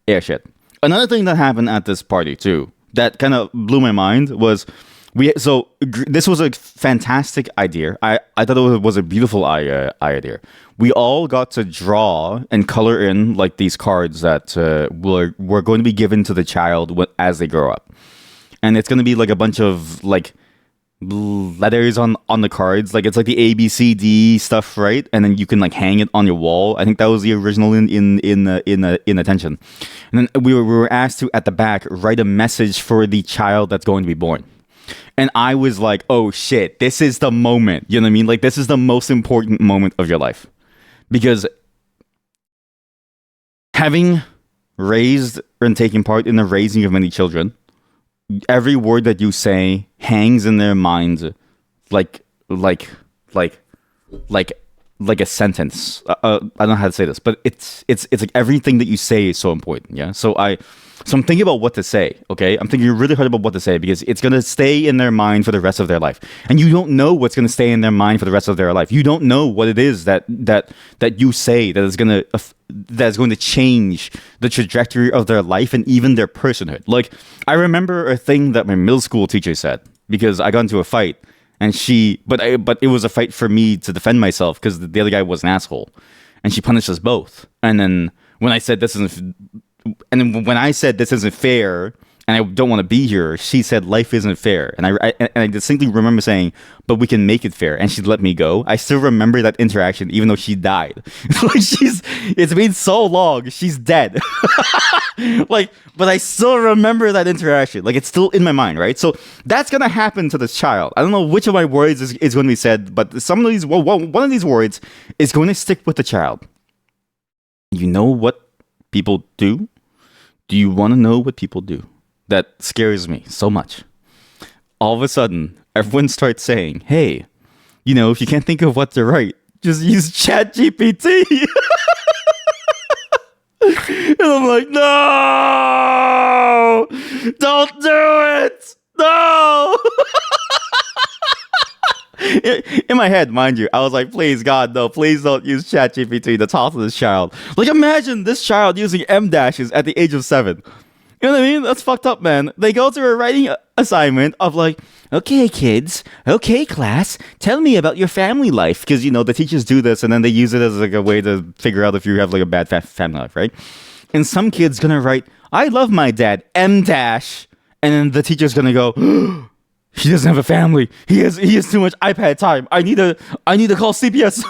shit. Another thing that happened at this party too, that kind of blew my mind, was this was a fantastic idea. I thought it was a beautiful idea. We all got to draw and color in like these cards that were going to be given to the child as they grow up, and it's going to be like a bunch of like letters on the cards, like it's like the ABCD stuff, right? And then you can like hang it on your wall. I think that was the original in attention. And then we were asked to, at the back, write a message for the child that's going to be born. And I was like, oh shit, this is the moment. You know what I mean? Like, this is the most important moment of your life, because having raised and taken part in the raising of many children, every word that you say hangs in their minds like a sentence. I don't know how to say this, but it's like everything that you say is so important. Yeah. So I'm thinking about what to say. Okay. I'm thinking really hard about what to say, because it's going to stay in their mind for the rest of their life. And you don't know what's going to stay in their mind for the rest of their life. You don't know what it is that you say that is going to change the trajectory of their life and even their personhood. Like, I remember a thing that my middle school teacher said, because I got into a fight, and but it was a fight for me to defend myself, because the other guy was an asshole, and she punished us both. And then when I said this isn't fair, and I don't want to be here, she said life isn't fair. And I distinctly remember saying, but we can make it fair. And she let me go. I still remember that interaction, even though she died. Like, it's been so long. She's dead. Like, but I still remember that interaction. Like, it's still in my mind, right? So that's gonna happen to this child. I don't know which of my words is going to be said, but some of these, one of these words is going to stick with the child. You know what people do? Do you want to know what people do? That scares me so much. All of a sudden, everyone starts saying, "Hey, you know, if you can't think of what to write, just use ChatGPT." And I'm like, no, don't do it. No. In my head, mind you, I was like, please, God, no, please don't use ChatGPT to talk to this child. Like, imagine this child using M dashes at the age of 7. You know what I mean? That's fucked up, man. They go through a writing assignment of like, okay, kids, okay, class, tell me about your family life. Because, you know, the teachers do this and then they use it as like a way to figure out if you have like a bad family life, right? And some kid's gonna write, I love my dad, M dash. And then the teacher's gonna go, he doesn't have a family. He has too much iPad time. I need to call CPS.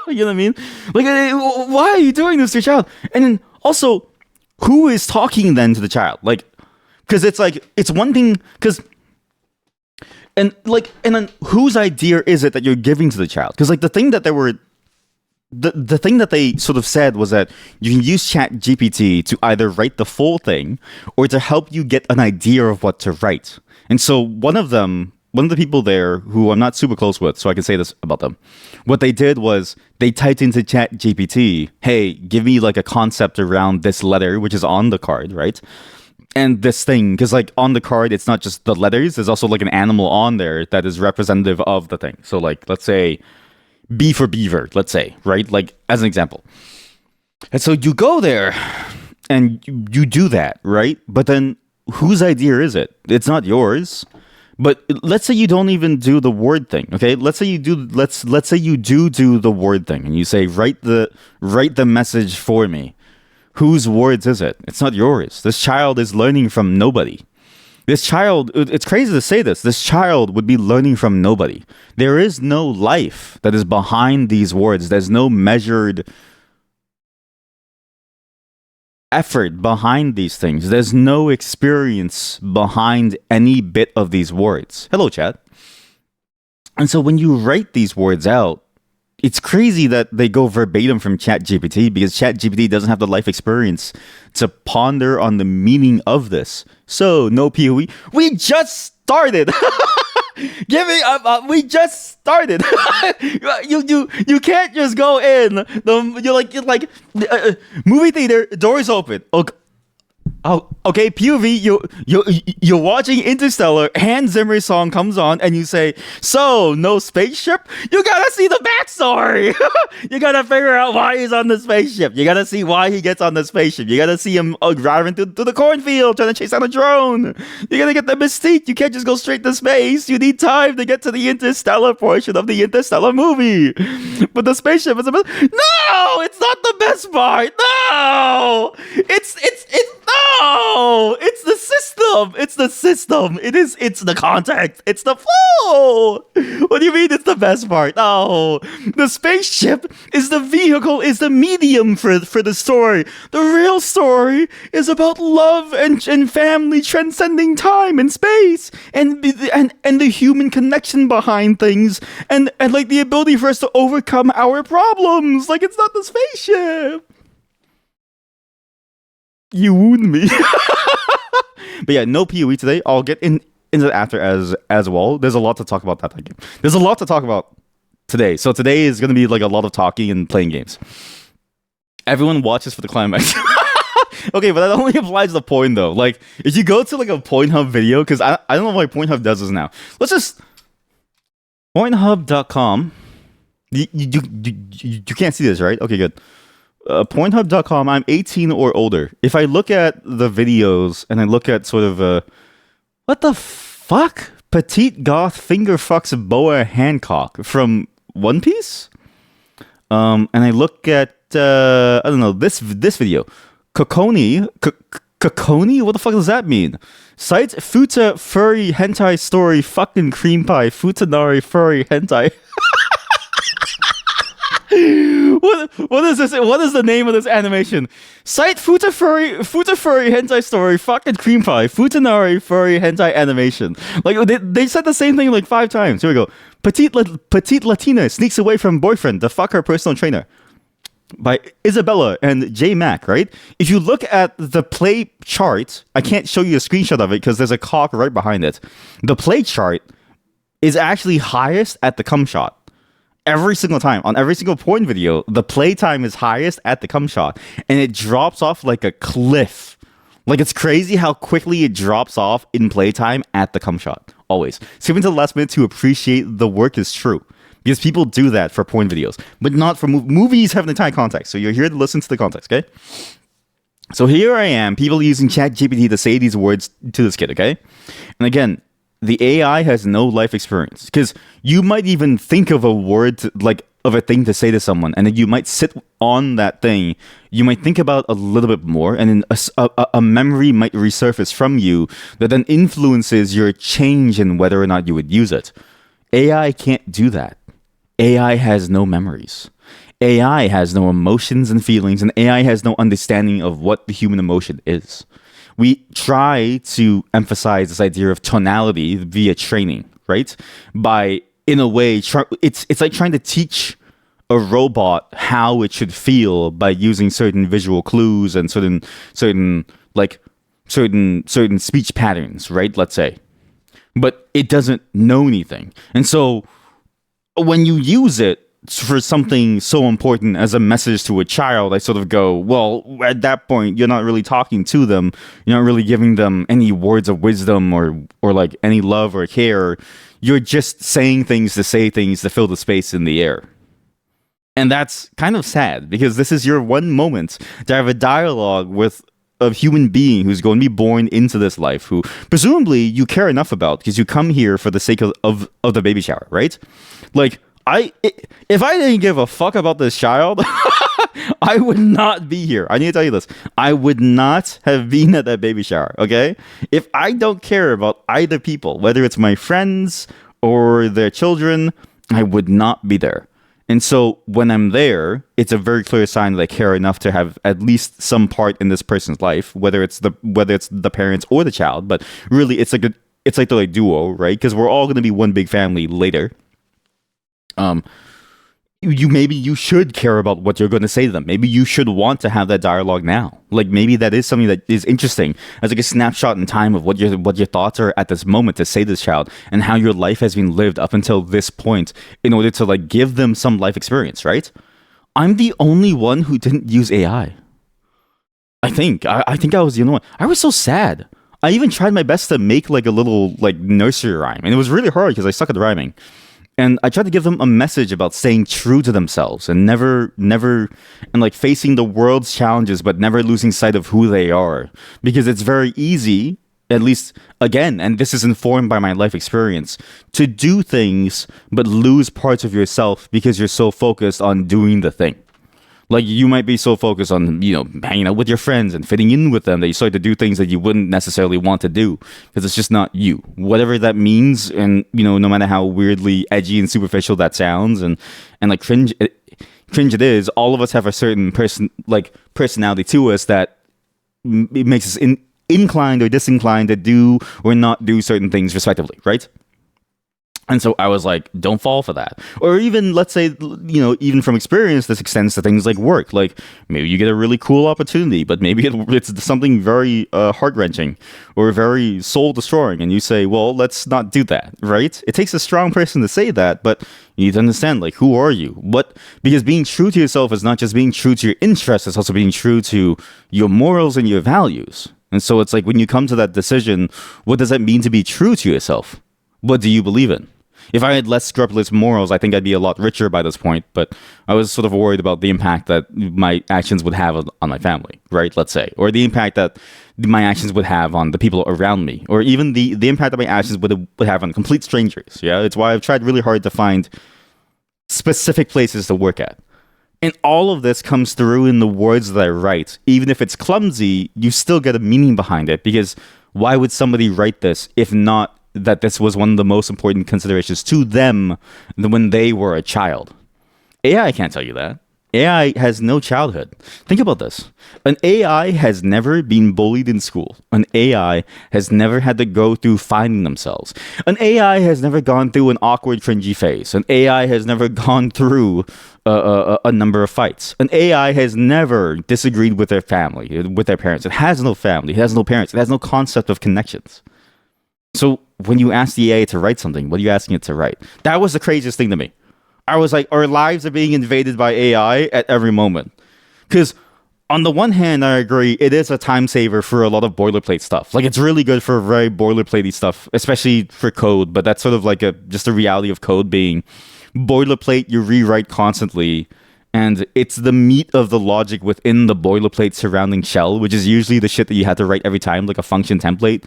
You know what I mean? Like, why are you doing this to your child? And then also, who is talking then to the child? Like, because it's like, it's one thing, because, and then whose idea is it that you're giving to the child? Because like the thing that the thing that they sort of said was that you can use ChatGPT to either write the full thing or to help you get an idea of what to write. And so one of the people there who I'm not super close with, so I can say this about them, what they did was they typed into ChatGPT, hey, give me like a concept around this letter, which is on the card, right? And this thing, because like on the card, it's not just the letters, there's also like an animal on there that is representative of the thing. So like, let's say B for beaver, let's say, right? Like as an example. And so you go there and you do that, right? But then whose idea is it? It's not yours. But let's say you don't even do the word thing, okay? Let's say you do. Let's say you do the word thing, and you say write the message for me. Whose words is it? It's not yours. This child is learning from nobody. This child. It's crazy to say this. This child would be learning from nobody. There is no life that is behind these words. There's no measured effort behind these things. There's no experience behind any bit of these words. Hello, chat. And so when you write these words out, it's crazy that they go verbatim from ChatGPT because ChatGPT doesn't have the life experience to ponder on the meaning of this. So, no POE. We just started. We just started. You can't just go in. You're like movie theater, doors open. Okay, POV, you're watching Interstellar, Hans Zimmer's song comes on, and you say, so, no spaceship? You gotta see the backstory! You gotta figure out why he's on the spaceship. You gotta see why he gets on the spaceship. You gotta see him driving through the cornfield, trying to chase down a drone. You gotta get the mystique. You can't just go straight to space. You need time to get to the Interstellar portion of the Interstellar movie. But the spaceship is no! It's not the best part! No! It's no! It's the system! It's the system! It's the context! It's the flow! What do you mean it's the best part? No! The spaceship is the vehicle, is the medium for the story. The real story is about love and family transcending time and space and the human connection behind things and like the ability for us to overcome our problems. Like it's not the spaceship. You wound me. But yeah, no PoE today. I'll get into that after as well. There's a lot to talk about that game. There's a lot to talk about today. So today is going to be like a lot of talking and playing games. Everyone watches for the climax. Okay, but that only applies to porn though. Like if you go to like a Pornhub video, because I don't know why Pornhub does this now. Let's just Pornhub.com. You can't see this, right? Okay, good. Pornhub.com, I'm 18 or older. If I look at the videos and I look at sort of what the fuck? Petite goth finger fucks Boa Hancock from One Piece? And I look at I don't know, this video. Kokoni? Kokoni? What the fuck does that mean? Cites Futa furry hentai story fucking cream pie Futanari furry hentai. What is this? What is the name of this animation? Cite Futafuri hentai story, fucking cream pie, Futanari furry hentai animation. Like they said the same thing like 5 times. Here we go. Petite Latina sneaks away from boyfriend to fuck her personal trainer. By Isabella and J Mac, right? If you look at the play chart, I can't show you a screenshot of it because there's a cock right behind it. The play chart is actually highest at the cum shot. Every single time, on every single porn video, the playtime is highest at the cum shot, and it drops off like a cliff. Like, it's crazy how quickly it drops off in playtime at the cum shot. Always. Skipping to the last minute to appreciate the work is true. Because people do that for porn videos, but not for movies have an entire context. So you're here to listen to the context, okay? So here I am, people using ChatGPT to say these words to this kid, okay? And again, the AI has no life experience. Because you might even think of a word, of a thing to say to someone, and then you might sit on that thing. You might think about it a little bit more, and then a memory might resurface from you that then influences your change in whether or not you would use it. AI can't do that. AI has no memories. AI has no emotions and feelings, and AI has no understanding of what the human emotion is. We try to emphasize this idea of tonality via training, right? By, in a way, it's like trying to teach a robot how it should feel by using certain visual clues and certain speech patterns, right? Let's say. But it doesn't know anything. And so when you use it for something so important as a message to a child, I sort of go, well, at that point, you're not really talking to them. You're not really giving them any words of wisdom or like any love or care. You're just saying things to say things to fill the space in the air. And that's kind of sad because this is your one moment to have a dialogue with a human being who's going to be born into this life, who presumably you care enough about because you come here for the sake of the baby shower, right? Like, if I didn't give a fuck about this child, I would not be here. I need to tell you this. I would not have been at that baby shower, okay? If I don't care about either people, whether it's my friends or their children, I would not be there. And so when I'm there, it's a very clear sign that I care enough to have at least some part in this person's life, whether it's the parents or the child. But really, it's like the duo, right? Because we're all going to be one big family later. Maybe you should care about what you're going to say to them. Maybe you should want to have that dialogue now. Like, maybe that is something that is interesting as like a snapshot in time of what your thoughts are at this moment to say to this child and how your life has been lived up until this point in order to like give them some life experience, right? I'm the only one who didn't use AI. I think I was the only one. I was so sad. I even tried my best to make like a little like nursery rhyme, and it was really hard because I suck at rhyming. And I tried to give them a message about staying true to themselves and never, and like facing the world's challenges, but never losing sight of who they are. Because it's very easy, at least, again, and this is informed by my life experience, to do things, but lose parts of yourself because you're so focused on doing the thing. Like, you might be so focused on, hanging out with your friends and fitting in with them that you start to do things that you wouldn't necessarily want to do because it's just not you. Whatever that means, and, no matter how weirdly edgy and superficial that sounds and like cringe it is, all of us have a certain personality to us that it makes us inclined or disinclined to do or not do certain things respectively, right? And so I was like, don't fall for that. Or even, let's say, even from experience, this extends to things like work. Like, maybe you get a really cool opportunity, but maybe it's something very heart-wrenching or very soul-destroying. And you say, well, let's not do that, right? It takes a strong person to say that, but you need to understand, like, who are you? Because being true to yourself is not just being true to your interests, it's also being true to your morals and your values. And so it's like, when you come to that decision, what does that mean to be true to yourself? What do you believe in? If I had less scrupulous morals, I think I'd be a lot richer by this point, but I was sort of worried about the impact that my actions would have on my family, right? Let's say, or the impact that my actions would have on the people around me, or even the impact that my actions would have on complete strangers. Yeah, it's why I've tried really hard to find specific places to work at. And all of this comes through in the words that I write. Even if it's clumsy, you still get a meaning behind it, because why would somebody write this if not that this was one of the most important considerations to them when they were a child? AI can't tell you that. AI has no childhood. Think about this. An AI has never been bullied in school. An AI has never had to go through finding themselves. An AI has never gone through an awkward, cringy phase. An AI has never gone through a number of fights. An AI has never disagreed with their family, with their parents. It has no family. It has no parents. It has no concept of connections. So when you ask the AI to write something, what are you asking it to write? That was the craziest thing to me. I was like, our lives are being invaded by AI at every moment. Because on the one hand, I agree, it is a time saver for a lot of boilerplate stuff. Like, it's really good for very boilerplatey stuff, especially for code. But that's sort of like just a reality of code being boilerplate. You rewrite constantly, and it's the meat of the logic within the boilerplate surrounding shell, which is usually the shit that you have to write every time, like a function template.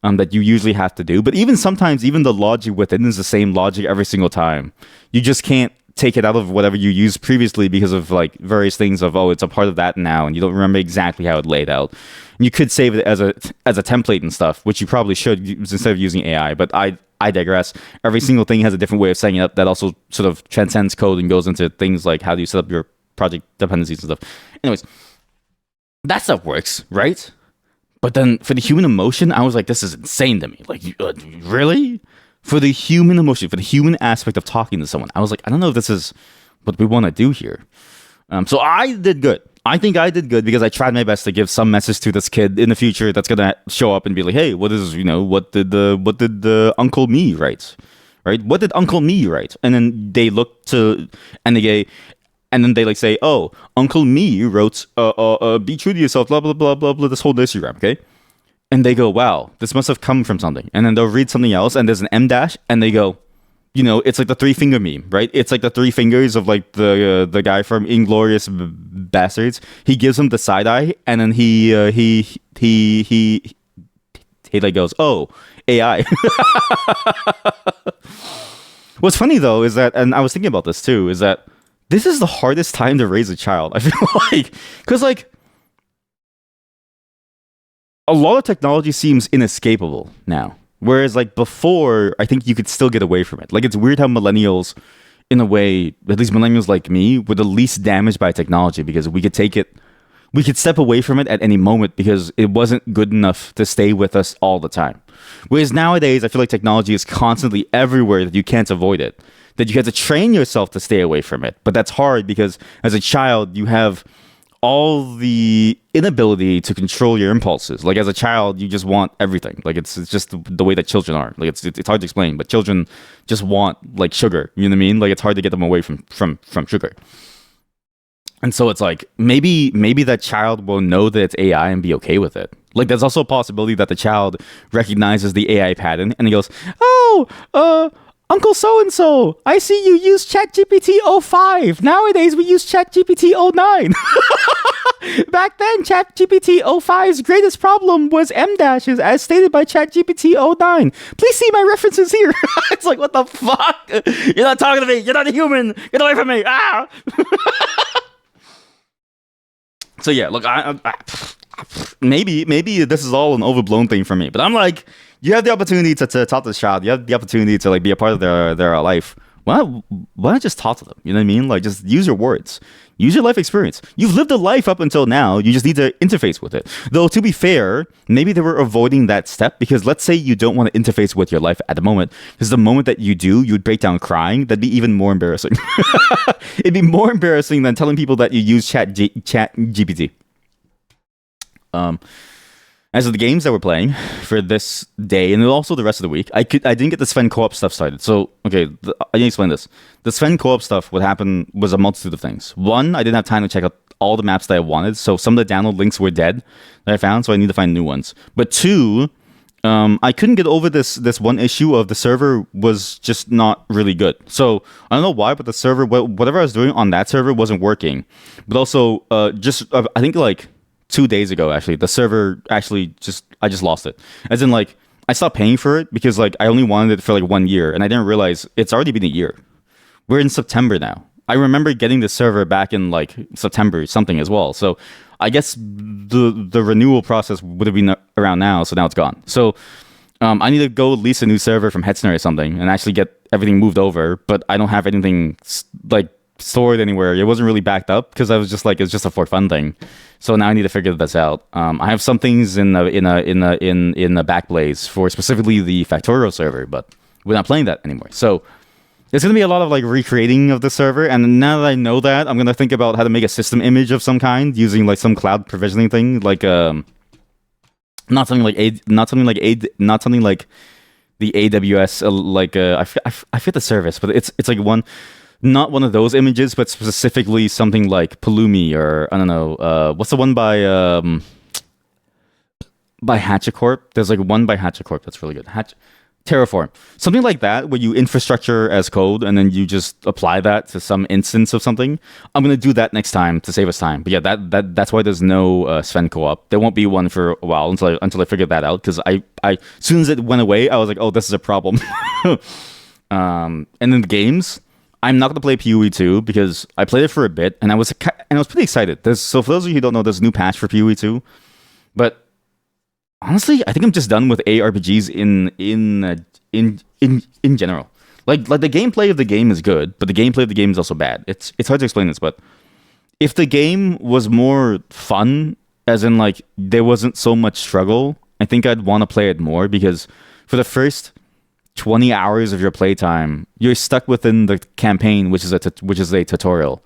That you usually have to do. But even sometimes, even the logic within is the same logic every single time. You just can't take it out of whatever you used previously because of like various things of, oh, it's a part of that now, and you don't remember exactly how it laid out. You could save it as a template and stuff, which you probably should instead of using AI. But I digress. Every single thing has a different way of setting it up that also sort of transcends code and goes into things like how do you set up your project dependencies and stuff. Anyways, that stuff works, right? But then for the human emotion, I was like, this is insane to me. Like, really? For the human emotion, for the human aspect of talking to someone, I was like, I don't know if this is what we want to do here. So I did good. I think I did good because I tried my best to give some message to this kid in the future that's gonna show up and be like, hey, what did the Uncle Me write? Right? What did Uncle Me write? And then they look to and they like say, oh, Uncle Me wrote, be true to yourself, blah, blah, blah, blah, blah, this whole Instagram, okay? And they go, wow, this must have come from something. And then they'll read something else, and there's an M dash, and they go, it's like the three finger meme, right? It's like the three fingers of like the guy from Inglorious Bastards. He gives him the side eye, and then he like goes, oh, AI. What's funny though is that, and I was thinking about this too, is that this is the hardest time to raise a child. I feel like, because like a lot of technology seems inescapable now, whereas like before, I think you could still get away from it. Like it's weird how millennials, in a way, at least millennials like me, were the least damaged by technology because we could step away from it at any moment because it wasn't good enough to stay with us all the time. Whereas nowadays, I feel like technology is constantly everywhere that you can't avoid it. That you have to train yourself to stay away from it. But that's hard because as a child, you have all the inability to control your impulses. Like as a child, you just want everything. Like it's just the way that children are. Like it's hard to explain, but children just want like sugar. You know what I mean? Like it's hard to get them away from sugar. And so it's like maybe that child will know that it's AI and be okay with it. Like there's also a possibility that the child recognizes the AI pattern and he goes, "Oh, Uncle so-and-so, I see you use ChatGPT 05. Nowadays, we use ChatGPT 09. Back then, ChatGPT 05's greatest problem was M dashes, as stated by ChatGPT 09. Please see my references here." It's like, what the fuck? You're not talking to me. You're not a human. Get away from me. Ah! So yeah, look, I maybe this is all an overblown thing for me, but I'm like, you have the opportunity to talk to the child. You have the opportunity to like be a part of their life. Why not just talk to them? You know what I mean? Like just use your words. Use your life experience. You've lived a life up until now. You just need to interface with it. Though to be fair, maybe they were avoiding that step because let's say you don't want to interface with your life at the moment. Because the moment that you do, you'd break down crying. That'd be even more embarrassing. It'd be more embarrassing than telling people that you use Chat GPT. As of the games that we're playing for this day and also the rest of the week, I didn't get the Sven co-op stuff started. So, okay, I need to explain this. The Sven co-op stuff, what happened was a multitude of things. One, I didn't have time to check out all the maps that I wanted, so some of the download links were dead that I found, so I need to find new ones. But two, I couldn't get over this one issue of the server was just not really good. So, I don't know why, but the server, whatever I was doing on that server wasn't working. But also, I think like 2 days ago, actually, the server actually I just lost it. As in, like, I stopped paying for it because, like, I only wanted it for, like, 1 year. And I didn't realize it's already been a year. We're in September now. I remember getting the server back in, like, September something as well. So I guess the renewal process would have been around now. So now it's gone. So I need to go lease a new server from Hetzner or something and actually get everything moved over. But I don't have anything, like, stored anywhere. It wasn't really backed up because I was just like, it's just a for fun thing. So now I need to figure this out. I have some things in the Backblaze for specifically the Factorial server, but we're not playing that anymore. So there's gonna be a lot of like recreating of the server, and now that I know that, I'm gonna think about how to make a system image of some kind using like some cloud provisioning thing, like not something like the AWS I forget the service, but it's like one, not one of those images, but specifically something like Pulumi, or I don't know, what's the one by HatchaCorp? There's like one by HatchaCorp that's really good. Terraform, something like that, where you infrastructure as code and then you just apply that to some instance of something. I'm gonna do that next time to save us time. But yeah, that's why there's no Sven co-op. There won't be one for a while until I figure that out. Because I as soon as it went away, I was like, oh, this is a problem. And then the games, I'm not gonna play PoE 2 because I played it for a bit and I was pretty excited. So for those of you who don't know, there's a new patch for PoE 2, but honestly, I think I'm just done with ARPGs in general. Like the gameplay of the game is good, but the gameplay of the game is also bad. It's hard to explain this, but if the game was more fun, as in like there wasn't so much struggle, I think I'd want to play it more, because for the first 20 hours of your playtime, you're stuck within the campaign, which is a tutorial.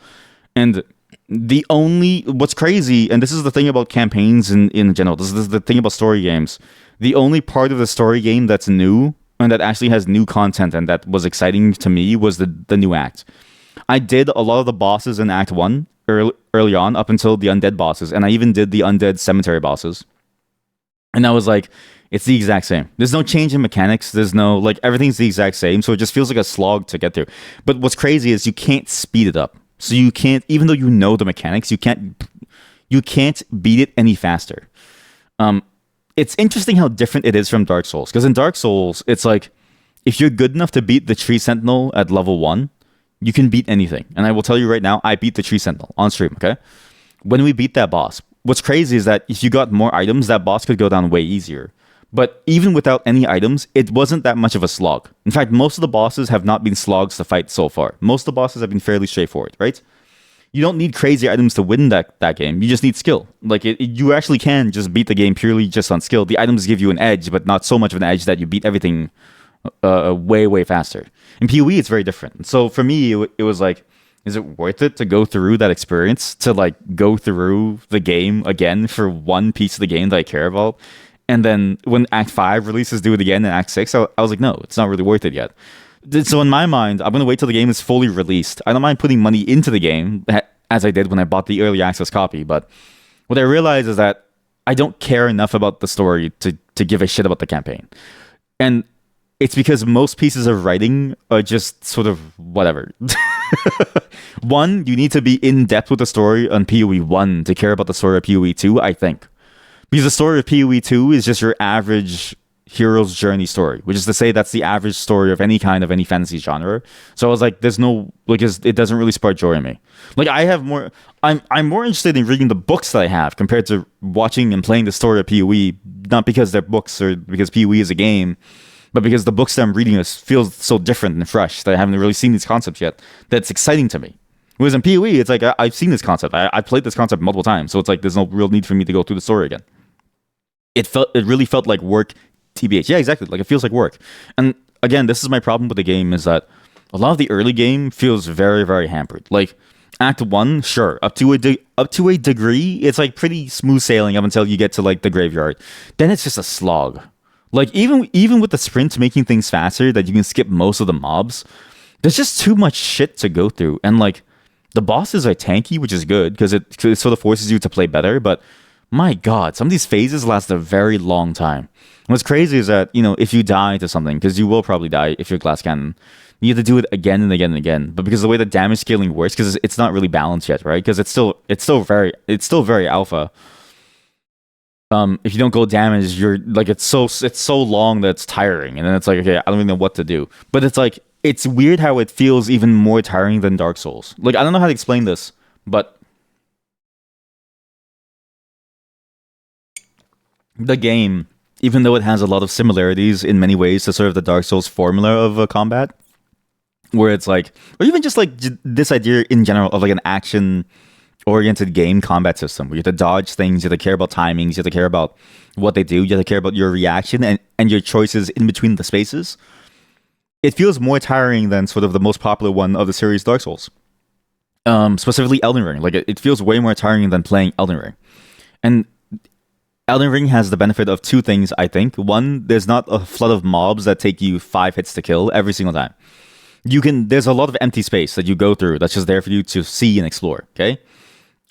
And what's crazy, and this is the thing about campaigns in general, this is the thing about story games, the only part of the story game that's new and that actually has new content and that was exciting to me was the new act. I did a lot of the bosses in Act 1 early on, up until the undead bosses, and I even did the undead cemetery bosses. And I was like, it's the exact same. There's no change in mechanics. There's no, like, everything's the exact same, so it just feels like a slog to get through. But what's crazy is you can't speed it up. So you can't, even though you know the mechanics, you can't beat it any faster. It's interesting how different it is from Dark Souls, because in Dark Souls, it's like, if you're good enough to beat the Tree Sentinel at level 1, you can beat anything. And I will tell you right now, I beat the Tree Sentinel on stream, okay? When we beat that boss, what's crazy is that if you got more items, that boss could go down way easier. But even without any items, it wasn't that much of a slog. In fact, most of the bosses have not been slogs to fight so far. Most of the bosses have been fairly straightforward, right? You don't need crazy items to win that game. You just need skill. Like, you actually can just beat the game purely just on skill. The items give you an edge, but not so much of an edge that you beat everything way, way faster. In PoE, it's very different. So for me, it was like, is it worth it to go through that experience, to like go through the game again for one piece of the game that I care about? And then when Act 5 releases, do it again in Act 6. I was like, no, it's not really worth it yet. So in my mind, I'm going to wait till the game is fully released. I don't mind putting money into the game, as I did when I bought the early access copy. But what I realized is that I don't care enough about the story to give a shit about the campaign. And it's because most pieces of writing are just sort of whatever. One, you need to be in depth with the story on PoE 1 to care about the story of PoE 2, I think. Because the story of PoE 2 is just your average hero's journey story, which is to say that's the average story of any kind of any fantasy genre. So I was like, there's no, like, it doesn't really spark joy in me. Like, I'm more interested in reading the books that I have compared to watching and playing the story of PoE, not because they're books or because PoE is a game, but because the books that I'm reading feels so different and fresh that I haven't really seen these concepts yet. That's exciting to me. Whereas in PoE, it's like, I've seen this concept. I played this concept multiple times, so it's like there's no real need for me to go through the story again. It really felt like work, TBH. Yeah, exactly. Like, it feels like work. And again, this is my problem with the game, is that a lot of the early game feels very, very hampered. Like, Act 1, sure, up to a degree, it's like pretty smooth sailing up until you get to like the graveyard. Then it's just a slog. Like, even with the sprint making things faster, that you can skip most of the mobs, there's just too much shit to go through. And like, the bosses are tanky, which is good because it sort of forces you to play better, but my god, some of these phases last a very long time. What's crazy is that, you know, if you die to something, because you will probably die if you're glass cannon, you have to do it again and again and again. But because the way the damage scaling works, because it's not really balanced yet, right? Because it's still very alpha. If you don't go damage, you're like, it's so long that it's tiring, and then it's like, okay, I don't even know what to do. But it's like, it's weird how it feels even more tiring than Dark Souls. Like, I don't know how to explain this, but the game, even though it has a lot of similarities in many ways to sort of the Dark Souls formula of combat, where it's like, or even just like this idea in general of like an action oriented game combat system where you have to dodge things, you have to care about timings, you have to care about what they do, you have to care about your reaction and your choices in between the spaces. It feels more tiring than sort of the most popular one of the series, Dark Souls. Specifically Elden Ring. Like it feels way more tiring than playing Elden Ring. And Elden Ring has the benefit of two things, I think. One, there's not a flood of mobs that take you 5 hits to kill every single time. There's a lot of empty space that you go through that's just there for you to see and explore, okay?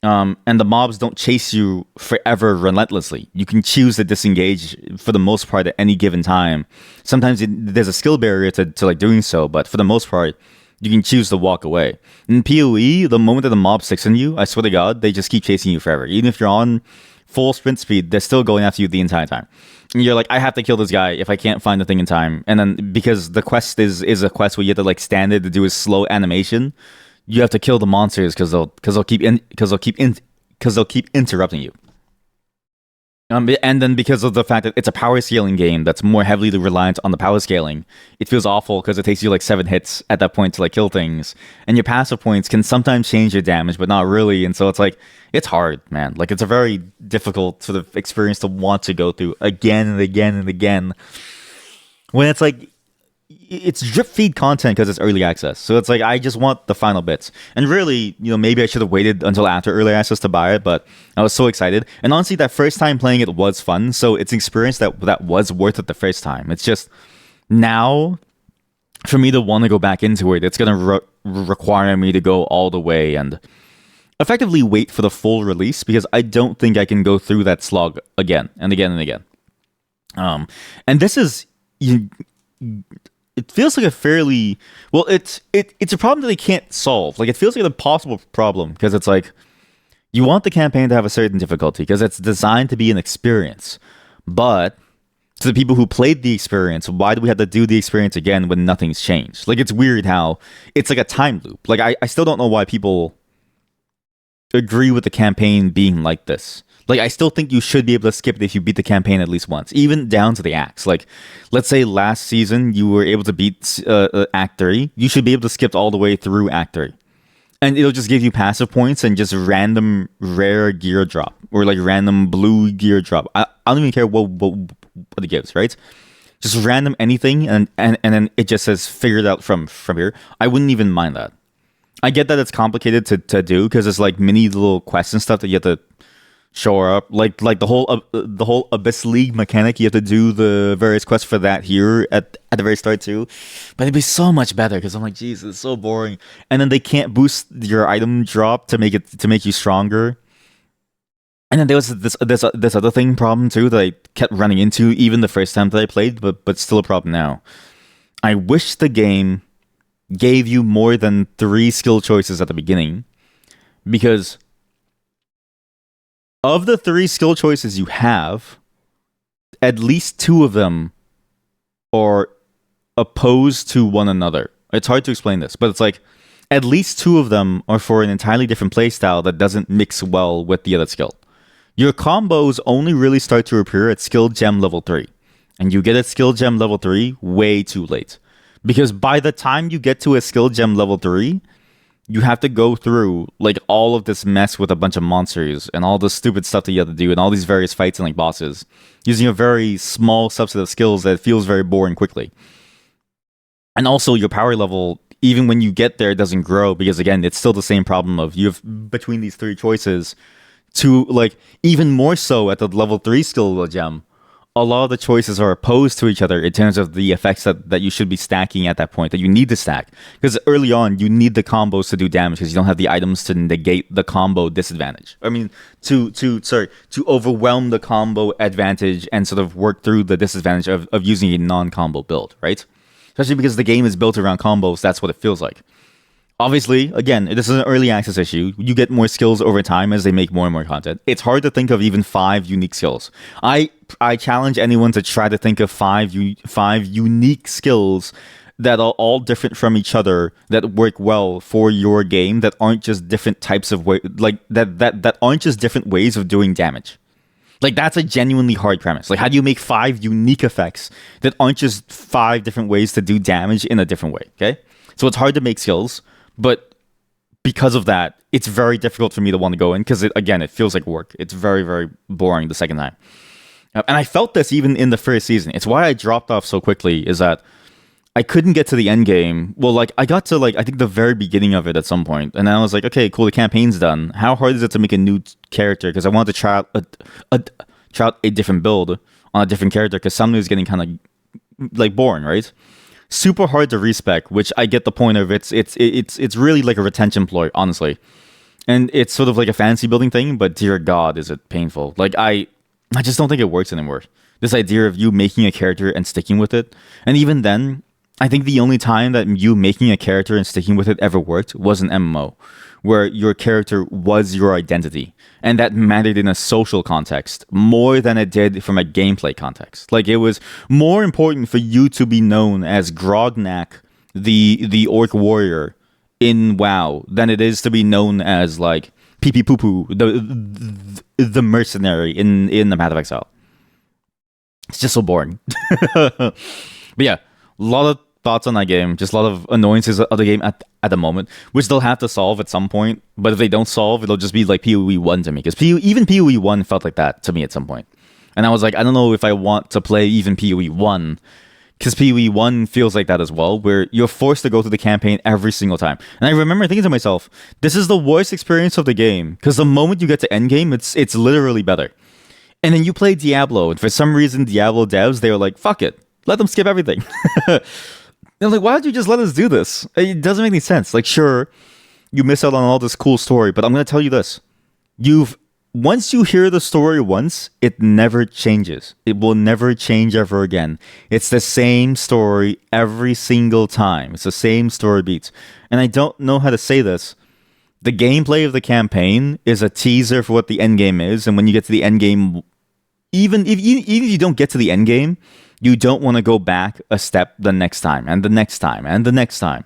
And the mobs don't chase you forever relentlessly. You can choose to disengage for the most part at any given time. Sometimes there's a skill barrier to like doing so, but for the most part, you can choose to walk away. In PoE, the moment that the mob sticks on you, I swear to God, they just keep chasing you forever. Even if you're on full sprint speed, they're still going after you the entire time. And you're like, I have to kill this guy if I can't find the thing in time. And then because the quest is a quest where you have to like stand there to do a slow animation, you have to kill the monsters because they'll keep interrupting you. And then because of the fact that it's a power scaling game that's more heavily reliant on the power scaling, it feels awful because it takes you like 7 hits at that point to like kill things. And your passive points can sometimes change your damage, but not really. And so it's like, it's hard, man. Like it's a very difficult sort of experience to want to go through again and again and again. When it's like, it's drip feed content because it's early access. So it's like, I just want the final bits. And really, maybe I should have waited until after early access to buy it, but I was so excited. And honestly, that first time playing it was fun. So it's an experience that was worth it the first time. It's just now, for me to want to go back into it, it's going to require me to go all the way and effectively wait for the full release because I don't think I can go through that slog again and again and again. And this is... It feels like a fairly it's a problem that they can't solve. Like it feels like an impossible problem because it's like you want the campaign to have a certain difficulty because it's designed to be an experience. But to the people who played the experience, why do we have to do the experience again when nothing's changed? Like it's weird how it's like a time loop. Like I still don't know why people agree with the campaign being like this. Like, I still think you should be able to skip it if you beat the campaign at least once, even down to the acts. Like, let's say last season you were able to beat Act 3. You should be able to skip all the way through Act 3. And it'll just give you passive points and just random rare gear drop. Or, like, random blue gear drop. I don't even care what it gives, right? Just random anything, and then it just says, figure it out from here. I wouldn't even mind that. I get that it's complicated to do, because it's, like, mini little quests and stuff that you have to show up, like the whole Abyss League mechanic. You have to do the various quests for that here at the very start too. But it'd be so much better because I'm like, Jesus, it's so boring. And then they can't boost your item drop to make you stronger. And then there was this other problem too that I kept running into even the first time that I played, but still a problem now. I wish the game gave you more than 3 skill choices at the beginning, because of the 3 skill choices you have, at least 2 of them are opposed to one another. It's hard to explain this, but it's like at least 2 of them are for an entirely different playstyle that doesn't mix well with the other skill. Your combos only really start to appear at skill gem level 3, and you get at skill gem level 3 way too late. Because by the time you get to a skill gem level 3, you have to go through like all of this mess with a bunch of monsters and all the stupid stuff that you have to do and all these various fights and like bosses using a very small subset of skills that feels very boring quickly. And also your power level, even when you get there, doesn't grow because again, it's still the same problem of you have between these 3 choices to like even more so at the level 3 skill gem. A lot of the choices are opposed to each other in terms of the effects that you should be stacking at that point, that you need to stack. Because early on, you need the combos to do damage because you don't have the items to negate the combo disadvantage. I mean, to overwhelm the combo advantage and sort of work through the disadvantage of using a non-combo build, right? Especially because the game is built around combos, that's what it feels like. Obviously, again, this is an early access issue. You get more skills over time as they make more and more content. It's hard to think of even 5 unique skills. I challenge anyone to try to think of 5 unique skills that are all different from each other, that work well for your game, that aren't just different types of that aren't just different ways of doing damage. Like, that's a genuinely hard premise. Like, how do you make 5 unique effects that aren't just 5 different ways to do damage in a different way, okay? So it's hard to make skills, but because of that, it's very difficult for me to want to go in because again, it feels like work. It's very, very boring the second time. And I felt this even in the first season. It's why I dropped off so quickly, is that I couldn't get to the end game. Well, like I got to like I think the very beginning of it at some point, and then I was like, okay, cool, the campaign's done. How hard is it to make a new character? Because I wanted to try out a different build on a different character because somebody was getting kind of like boring, right? Super hard to respec, which I get the point of. It's really like a retention ploy, honestly, and it's sort of like a fantasy building thing. But dear God, is it painful? Like I just don't think it works anymore. This idea of you making a character and sticking with it, and even then, I think the only time that you making a character and sticking with it ever worked was an MMO, where your character was your identity, and that mattered in a social context more than it did from a gameplay context. Like it was more important for you to be known as Grognak, the orc warrior in WoW, than it is to be known as like Pee Pee Poo Poo, the mercenary in the Path of Exile. It's just so boring. But yeah, a lot of thoughts on that game. Just a lot of annoyances of the game at the moment, which they'll have to solve at some point. But if they don't solve, it'll just be like PoE 1 to me. Because even PoE 1 felt like that to me at some point. And I was like, I don't know if I want to play even PoE 1. Because PoE 1 feels like that as well, where you're forced to go through the campaign every single time. And I remember thinking to myself, this is the worst experience of the game. Because the moment you get to endgame, it's literally better. And then you play Diablo, and for some reason, Diablo devs, they were like, fuck it. Let them skip everything. They're like, why don't you just let us do this? It doesn't make any sense. Like, sure, you miss out on all this cool story, but I'm going to tell you this. Once you hear the story once, it never changes. It will never change ever again. It's the same story every single time. It's the same story beats. And I don't know how to say this. The gameplay of the campaign is a teaser for what the end game is. And when you get to the end game, even if you don't get to the end game, you don't want to go back a step the next time and the next time and the next time.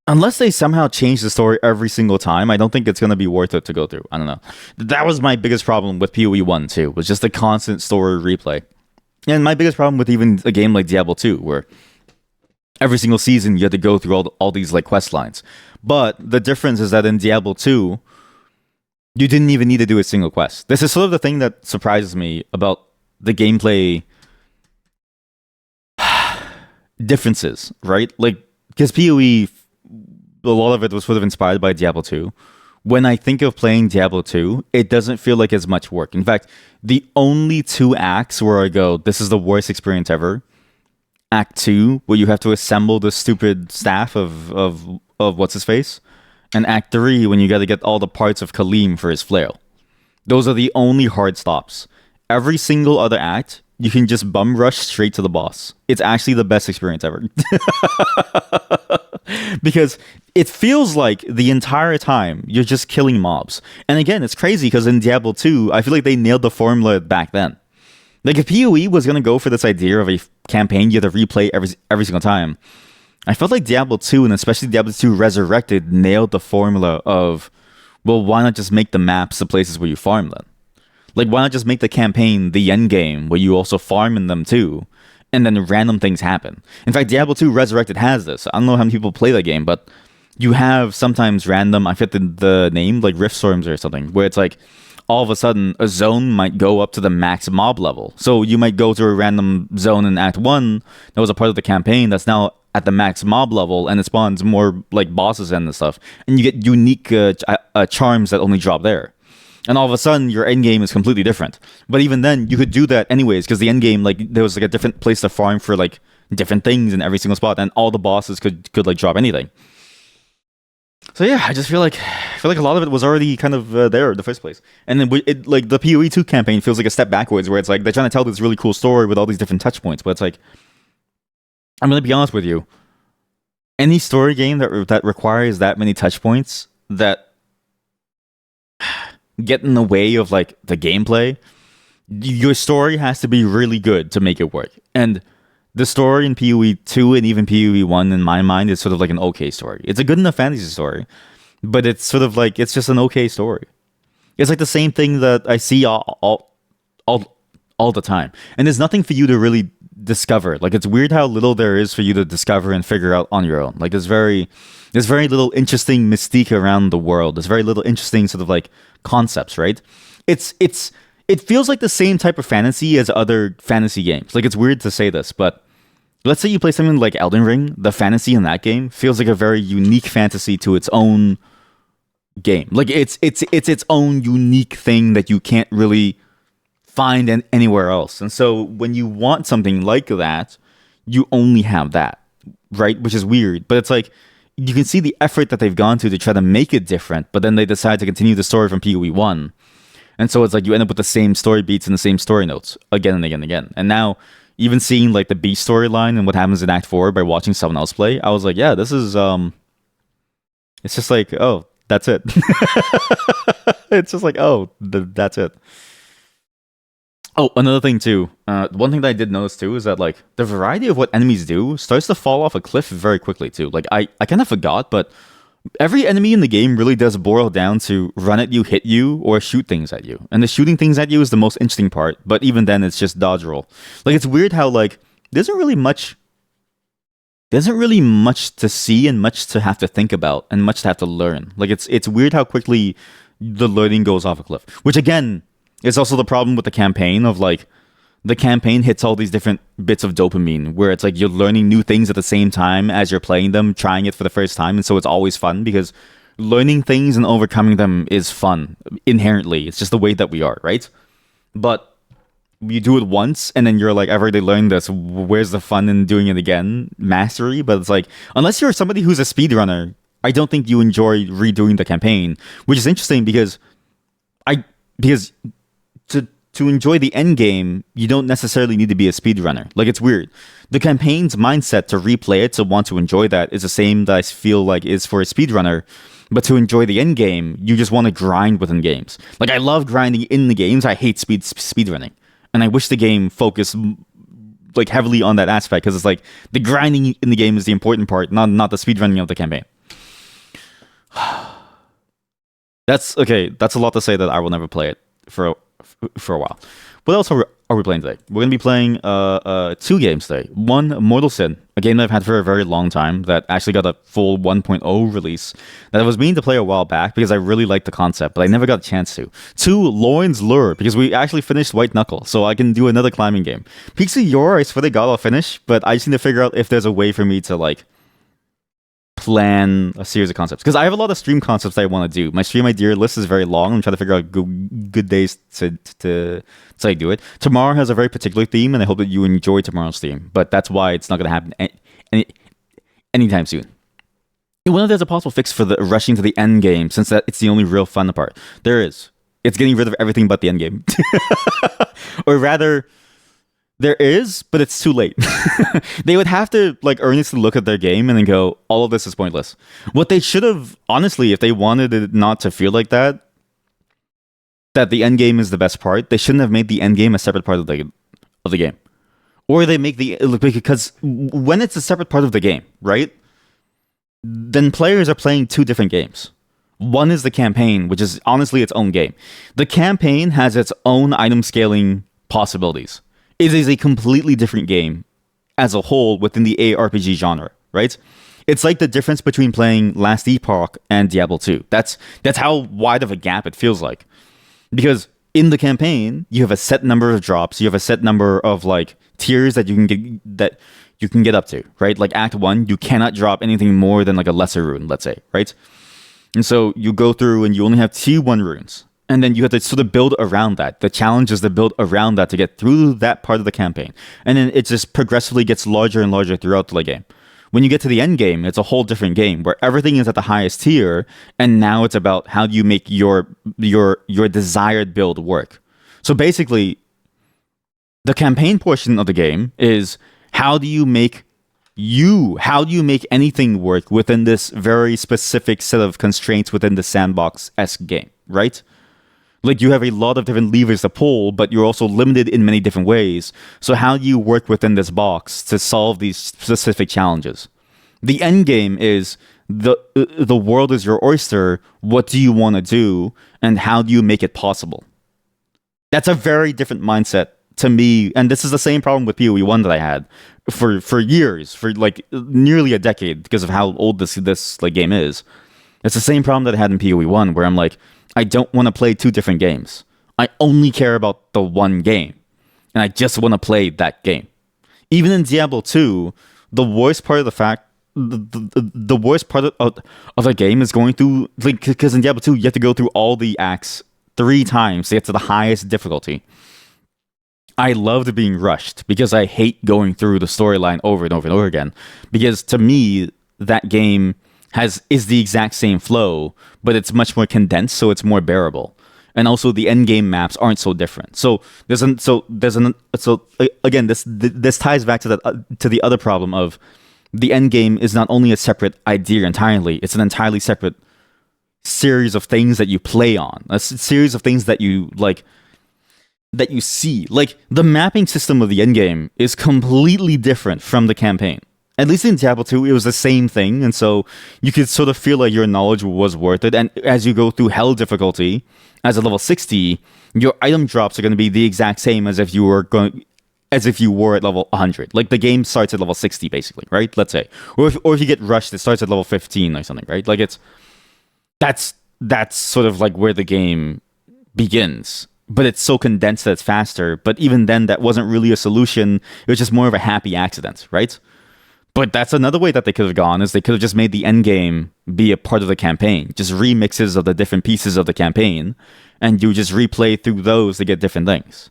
Unless they somehow change the story every single time, I don't think it's going to be worth it to go through. I don't know. That was my biggest problem with PoE 1 too, was just the constant story replay. And my biggest problem with even a game like Diablo 2, where every single season you had to go through all these like quest lines. But the difference is that in Diablo 2, you didn't even need to do a single quest. This is sort of the thing that surprises me about the gameplay differences, right? Like, because PoE, a lot of it was sort of inspired by Diablo 2. When I think of playing Diablo 2, it doesn't feel like as much work. In fact, the only 2 acts where I go, this is the worst experience ever. Act 2, where you have to assemble the stupid staff of what's his face, and Act 3, when you got to get all the parts of Kaleem for his flail. Those are the only hard stops. Every single other act, you can just bum rush straight to the boss. It's actually the best experience ever. Because it feels like the entire time you're just killing mobs. And again, it's crazy because in Diablo 2, I feel like they nailed the formula back then. Like if PoE was going to go for this idea of a campaign you have to replay every single time, I felt like Diablo 2 and especially Diablo 2 Resurrected nailed the formula of, well, why not just make the maps the places where you farm then? Like, why not just make the campaign the end game where you also farm in them too, and then random things happen? In fact, Diablo 2 Resurrected has this. I don't know how many people play that game, but you have sometimes random, I forget the name, like Rift Storms or something, where it's like, all of a sudden, a zone might go up to the max mob level. So you might go to a random zone in Act 1 that was a part of the campaign that's now at the max mob level, and it spawns more like bosses and stuff. And you get unique charms that only drop there. And all of a sudden, your end game is completely different. But even then, you could do that anyways, because the end game, like, there was like a different place to farm for like different things in every single spot, and all the bosses could like drop anything. So yeah, I feel like a lot of it was already kind of there in the first place. And then it like the PoE 2 campaign feels like a step backwards, where it's like they're trying to tell this really cool story with all these different touch points, but it's like, I'm gonna be honest with you, any story game that requires that many touch points that get in the way of like the gameplay, your story has to be really good to make it work. And the story in PoE 2 and even PoE 1 in my mind is sort of like an okay story. It's a good enough fantasy story, but it's sort of like, it's just an okay story. It's like the same thing that I see all the time. And there's nothing for you to really discover. Like it's weird how little there is for you to discover and figure out on your own. Like there's very little interesting mystique around the world. There's very little interesting sort of like concepts, right? It feels like the same type of fantasy as other fantasy games. Like it's weird to say this, but let's say you play something like Elden Ring, the fantasy in that game feels like a very unique fantasy to its own game. Like it's its own unique thing that you can't really find anywhere else. And so when you want something like that, you only have that, right? Which is weird, but it's like you can see the effort that they've gone to try to make it different, but then they decide to continue the story from PoE 1. And so it's like you end up with the same story beats and the same story notes again and again and again. And now even seeing like the beast storyline and what happens in Act 4 by watching someone else play, I was like, yeah, this is it's just like, oh, that's it. It's just like, oh, that's it. Oh, another thing too. One thing that I did notice too is that like the variety of what enemies do starts to fall off a cliff very quickly too. Like I kind of forgot, but every enemy in the game really does boil down to run at you, hit you, or shoot things at you. And the shooting things at you is the most interesting part. But even then, it's just dodge roll. Like it's weird how like there isn't really much to see and much to have to think about and much to have to learn. Like it's weird how quickly the learning goes off a cliff. Which again is also the problem with the campaign of like the campaign hits all these different bits of dopamine where it's like you're learning new things at the same time as you're playing them, trying it for the first time. And so it's always fun because learning things and overcoming them is fun inherently. It's just the way that we are, right? But you do it once and then you're like, I've already learned this. Where's the fun in doing it again? Mastery. But it's like, unless you're somebody who's a speedrunner, I don't think you enjoy redoing the campaign, which is interesting because to enjoy the end game, you don't necessarily need to be a speedrunner. Like, it's weird. The campaign's mindset to replay it, to want to enjoy that, is the same that I feel like is for a speedrunner. But to enjoy the end game, you just want to grind within games. Like, I love grinding in the games. I hate speedrunning. And I wish the game focused like heavily on that aspect, because it's like the grinding in the game is the important part, not the speedrunning of the campaign. That's okay. That's a lot to say that I will never play it for a while. What else are we playing today? We're going to be playing 2 games today. One, Mortal Sin, a game that I've had for a very long time that actually got a full 1.0 release that I was meaning to play a while back because I really liked the concept, but I never got a chance to. 2, Lorne's Lure, because we actually finished White Knuckle, so I can do another climbing game. Peaks of Yore, I swear to God I'll finish, but I just need to figure out if there's a way for me to like plan a series of concepts, because I have a lot of stream concepts that I want to do. My stream idea list is very long. I'm trying to figure out good days to like do it. Tomorrow has a very particular theme, and I hope that you enjoy tomorrow's theme. But that's why it's not going to happen anytime soon. I wonder if there's a possible fix for the rushing to the end game, since that it's the only real fun part. There is. It's getting rid of everything but the end game, or rather, there is, but it's too late. They would have to like earnestly look at their game and then go, all of this is pointless. What they should have, honestly, if they wanted it not to feel like that the end game is the best part, they shouldn't have made the end game a separate part of the game. Or they make because when it's a separate part of the game, right? Then players are playing 2 different games. One is the campaign, which is honestly its own game. The campaign has its own item scaling possibilities. It is a completely different game as a whole within the ARPG genre, right? It's like the difference between playing Last Epoch and Diablo 2. That's how wide of a gap it feels like. Because in the campaign, you have a set number of drops, you have a set number of like tiers that you can get up to, right? Like Act 1, you cannot drop anything more than like a lesser rune, let's say, right? And so you go through and you only have T1 runes. And then you have to sort of build around that. The challenge is to build around that to get through that part of the campaign. And then it just progressively gets larger and larger throughout the game. When you get to the end game, it's a whole different game where everything is at the highest tier. And now it's about how do you make your desired build work. So basically, the campaign portion of the game is how do you make anything work within this very specific set of constraints within the sandbox-esque game, right? Like, you have a lot of different levers to pull, but you're also limited in many different ways. So how do you work within this box to solve these specific challenges? The end game is the world is your oyster. What do you want to do? And how do you make it possible? That's a very different mindset to me, and this is the same problem with PoE 1 that I had for years, for like nearly a decade, because of how old this like game is. It's the same problem that I had in PoE 1, where I'm like, I don't want to play two different games. I only care about the one game, and I just want to play that game. Even in Diablo 2, the worst part of the fact, the worst part of a game is going through, like, because in Diablo 2 you have to go through all the acts 3 times to get to the highest difficulty. I loved being rushed because I hate going through the storyline over and over and over again. Because to me, that game is the exact same flow, but it's much more condensed, so it's more bearable. And also, the end game maps aren't so different. So again, this ties back to the other problem of the end game is not only a separate idea entirely; it's an entirely separate series of things that you play on, a series of things that you like, that you see. Like, the mapping system of the end game is completely different from the campaign. At least in Diablo 2, it was the same thing, and so you could sort of feel like your knowledge was worth it. And as you go through hell difficulty, as a level 60, your item drops are going to be the exact same as if you were at level 100. Like, the game starts at level 60, basically, right? Let's say, or if you get rushed, it starts at level 15 or something, right? Like, that's sort of like where the game begins. But it's so condensed that it's faster. But even then, that wasn't really a solution. It was just more of a happy accident, right? But that's another way that they could have gone, is they could have just made the end game be a part of the campaign. Just remixes of the different pieces of the campaign, and you just replay through those to get different things.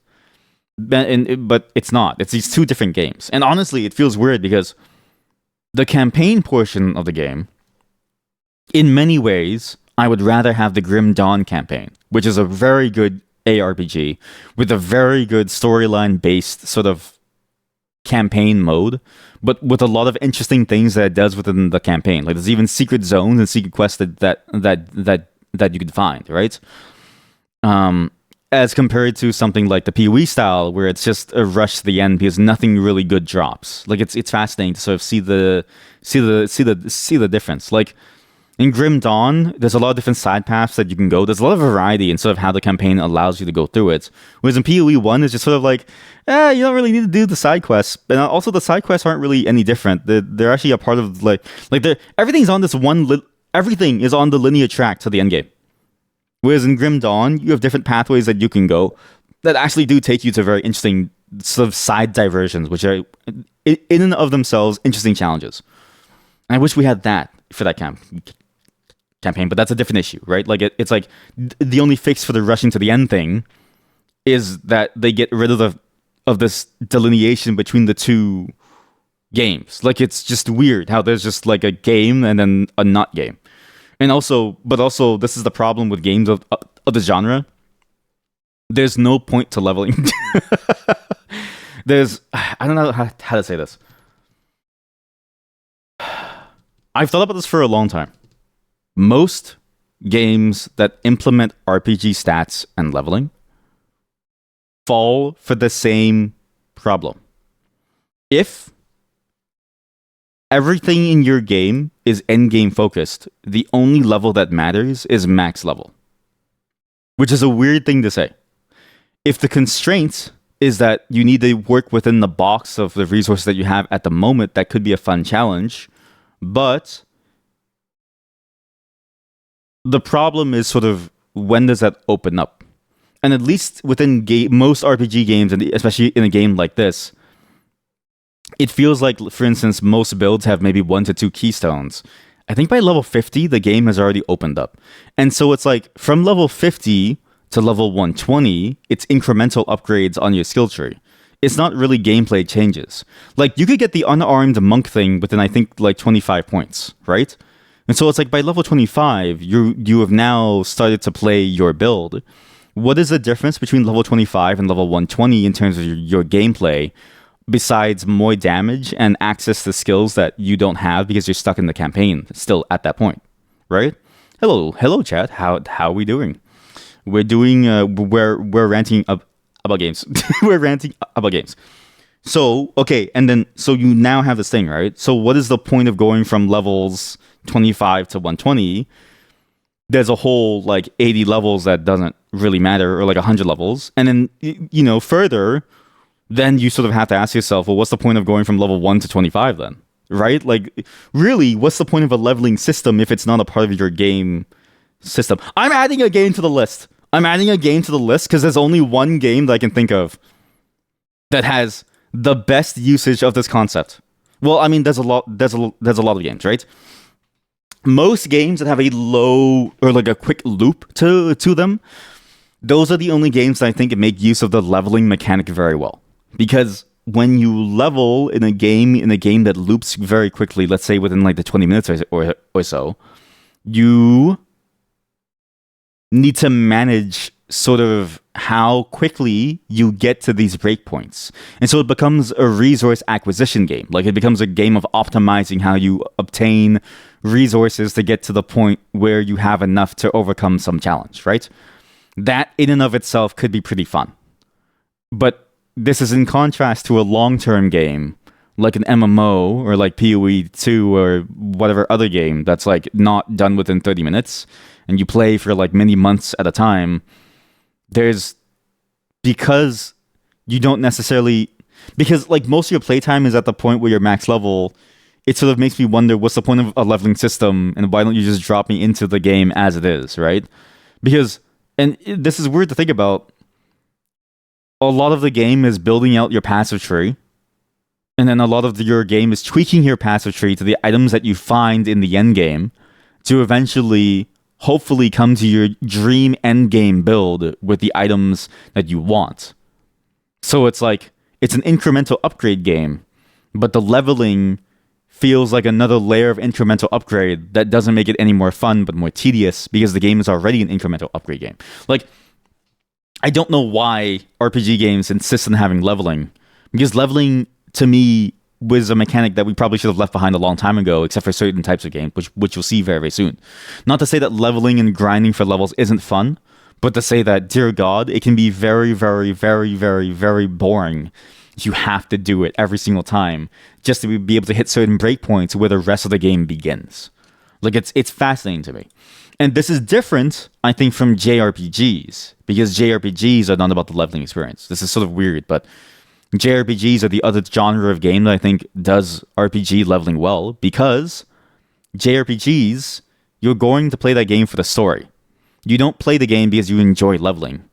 But it's not. It's these two different games. And honestly, it feels weird because the campaign portion of the game, in many ways, I would rather have the Grim Dawn campaign, which is a very good ARPG with a very good storyline-based sort of campaign mode, but with a lot of interesting things that it does within the campaign. Like, there's even secret zones and secret quests that you could find, right? As compared to something like the PoE style, where it's just a rush to the end because nothing really good drops. Like, it's fascinating to sort of see the difference. Like, in Grim Dawn, there's a lot of different side paths that you can go. There's a lot of variety in sort of how the campaign allows you to go through it. Whereas in PoE 1, it's just sort of like, you don't really need to do the side quests. And also, the side quests aren't really any different. They're actually a part of, everything's on this everything is on the linear track to the end game. Whereas in Grim Dawn, you have different pathways that you can go that actually do take you to very interesting sort of side diversions, which are, in and of themselves, interesting challenges. And I wish we had that for that campaign, but that's a different issue, right? Like, it's like the only fix for the rushing to the end thing is that they get rid of this delineation between the two games. Like, it's just weird how there's just like a game and then a not game. And also this is the problem with games of the genre. There's no point to leveling. I don't know how to say this. I've thought about this for a long time. Most games that implement RPG stats and leveling fall for the same problem. If everything in your game is endgame focused, the only level that matters is max level. Which is a weird thing to say. If the constraint is that you need to work within the box of the resources that you have at the moment, that could be a fun challenge. But the problem is sort of, when does that open up? And at least within most RPG games, and especially in a game like this, it feels like, for instance, most builds have maybe 1 to 2 keystones. I think by level 50, the game has already opened up. And so it's like, from level 50 to level 120, it's incremental upgrades on your skill tree. It's not really gameplay changes. Like, you could get the unarmed monk thing within, I think, like 25 points, right? And so it's like, by level 25, you have now started to play your build. What is the difference between level 25 and level 120 in terms of your gameplay, besides more damage and access to skills that you don't have because you're stuck in the campaign still at that point, right? Hello, chat. How are we doing? We're doing. We're ranting about games. We're ranting about games. So, okay, and then so you now have this thing, right? So what is the point of going from levels 25 to 120? There's a whole like 80 levels that doesn't really matter, or like 100 levels, and then further, then you sort of have to ask yourself, well, what's the point of going from level 1 to 25 then? Right? Like, really, what's the point of a leveling system if it's not a part of your game system? I'm adding a game to the list. I'm adding a game to the list because there's only one game that I can think of that has the best usage of this concept. Well, I mean, there's a lot of games, right? Most games that have a low or like a quick loop to them, those are the only games that I think make use of the leveling mechanic very well. Because when you level in a game that loops very quickly, let's say within like the 20 minutes or so, you need to manage sort of how quickly you get to these breakpoints. And so it becomes a resource acquisition game. Like it becomes a game of optimizing how you obtain resources to get to the point where you have enough to overcome some challenge, right? That in and of itself could be pretty fun. But this is in contrast to a long-term game like an MMO or like PoE 2 or whatever other game that's like not done within 30 minutes and you play for like many months at a time. Because you don't necessarily, because like most of your playtime is at the point where you're max level, it sort of makes me wonder what's the point of a leveling system and why don't you just drop me into the game as it is, right? Because, and this is weird to think about, a lot of the game is building out your passive tree, and then a lot of your game is tweaking your passive tree to the items that you find in the end game to eventually hopefully come to your dream end game build with the items that you want. So it's like, it's an incremental upgrade game, but the leveling feels like another layer of incremental upgrade that doesn't make it any more fun, but more tedious because the game is already an incremental upgrade game. Like, I don't know why RPG games insist on having leveling, because leveling, to me, was a mechanic that we probably should have left behind a long time ago, except for certain types of games, which you'll see very, very soon. Not to say that leveling and grinding for levels isn't fun, but to say that, dear God, it can be very, very, very, very, very boring. You have to do it every single time just to be able to hit certain breakpoints where the rest of the game begins. Like, it's fascinating to me. And this is different, I think, from JRPGs, because JRPGs are not about the leveling experience. This is sort of weird, but JRPGs are the other genre of game that I think does RPG leveling well, because JRPGs, you're going to play that game for the story. You don't play the game because you enjoy leveling.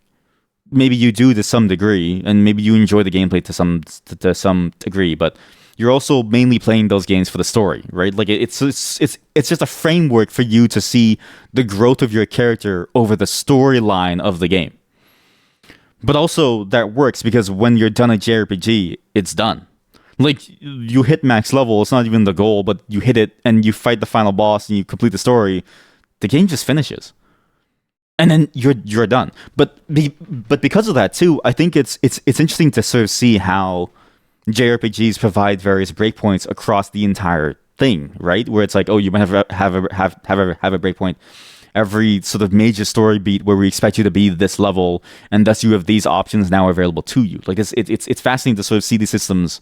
Maybe you do to some degree, and maybe you enjoy the gameplay to some degree, but you're also mainly playing those games for the story, right? Like it's just a framework for you to see the growth of your character over the storyline of the game. But also that works because when you're done a JRPG, it's done. Like, you hit max level, it's not even the goal, but you hit it and you fight the final boss and you complete the story, the game just finishes. And then you're done. But because of that too, I think it's interesting to sort of see how JRPGs provide various breakpoints across the entire thing, right? Where it's like, oh, you might have a breakpoint every sort of major story beat where we expect you to be this level, and thus you have these options now available to you. Like it's fascinating to sort of see these systems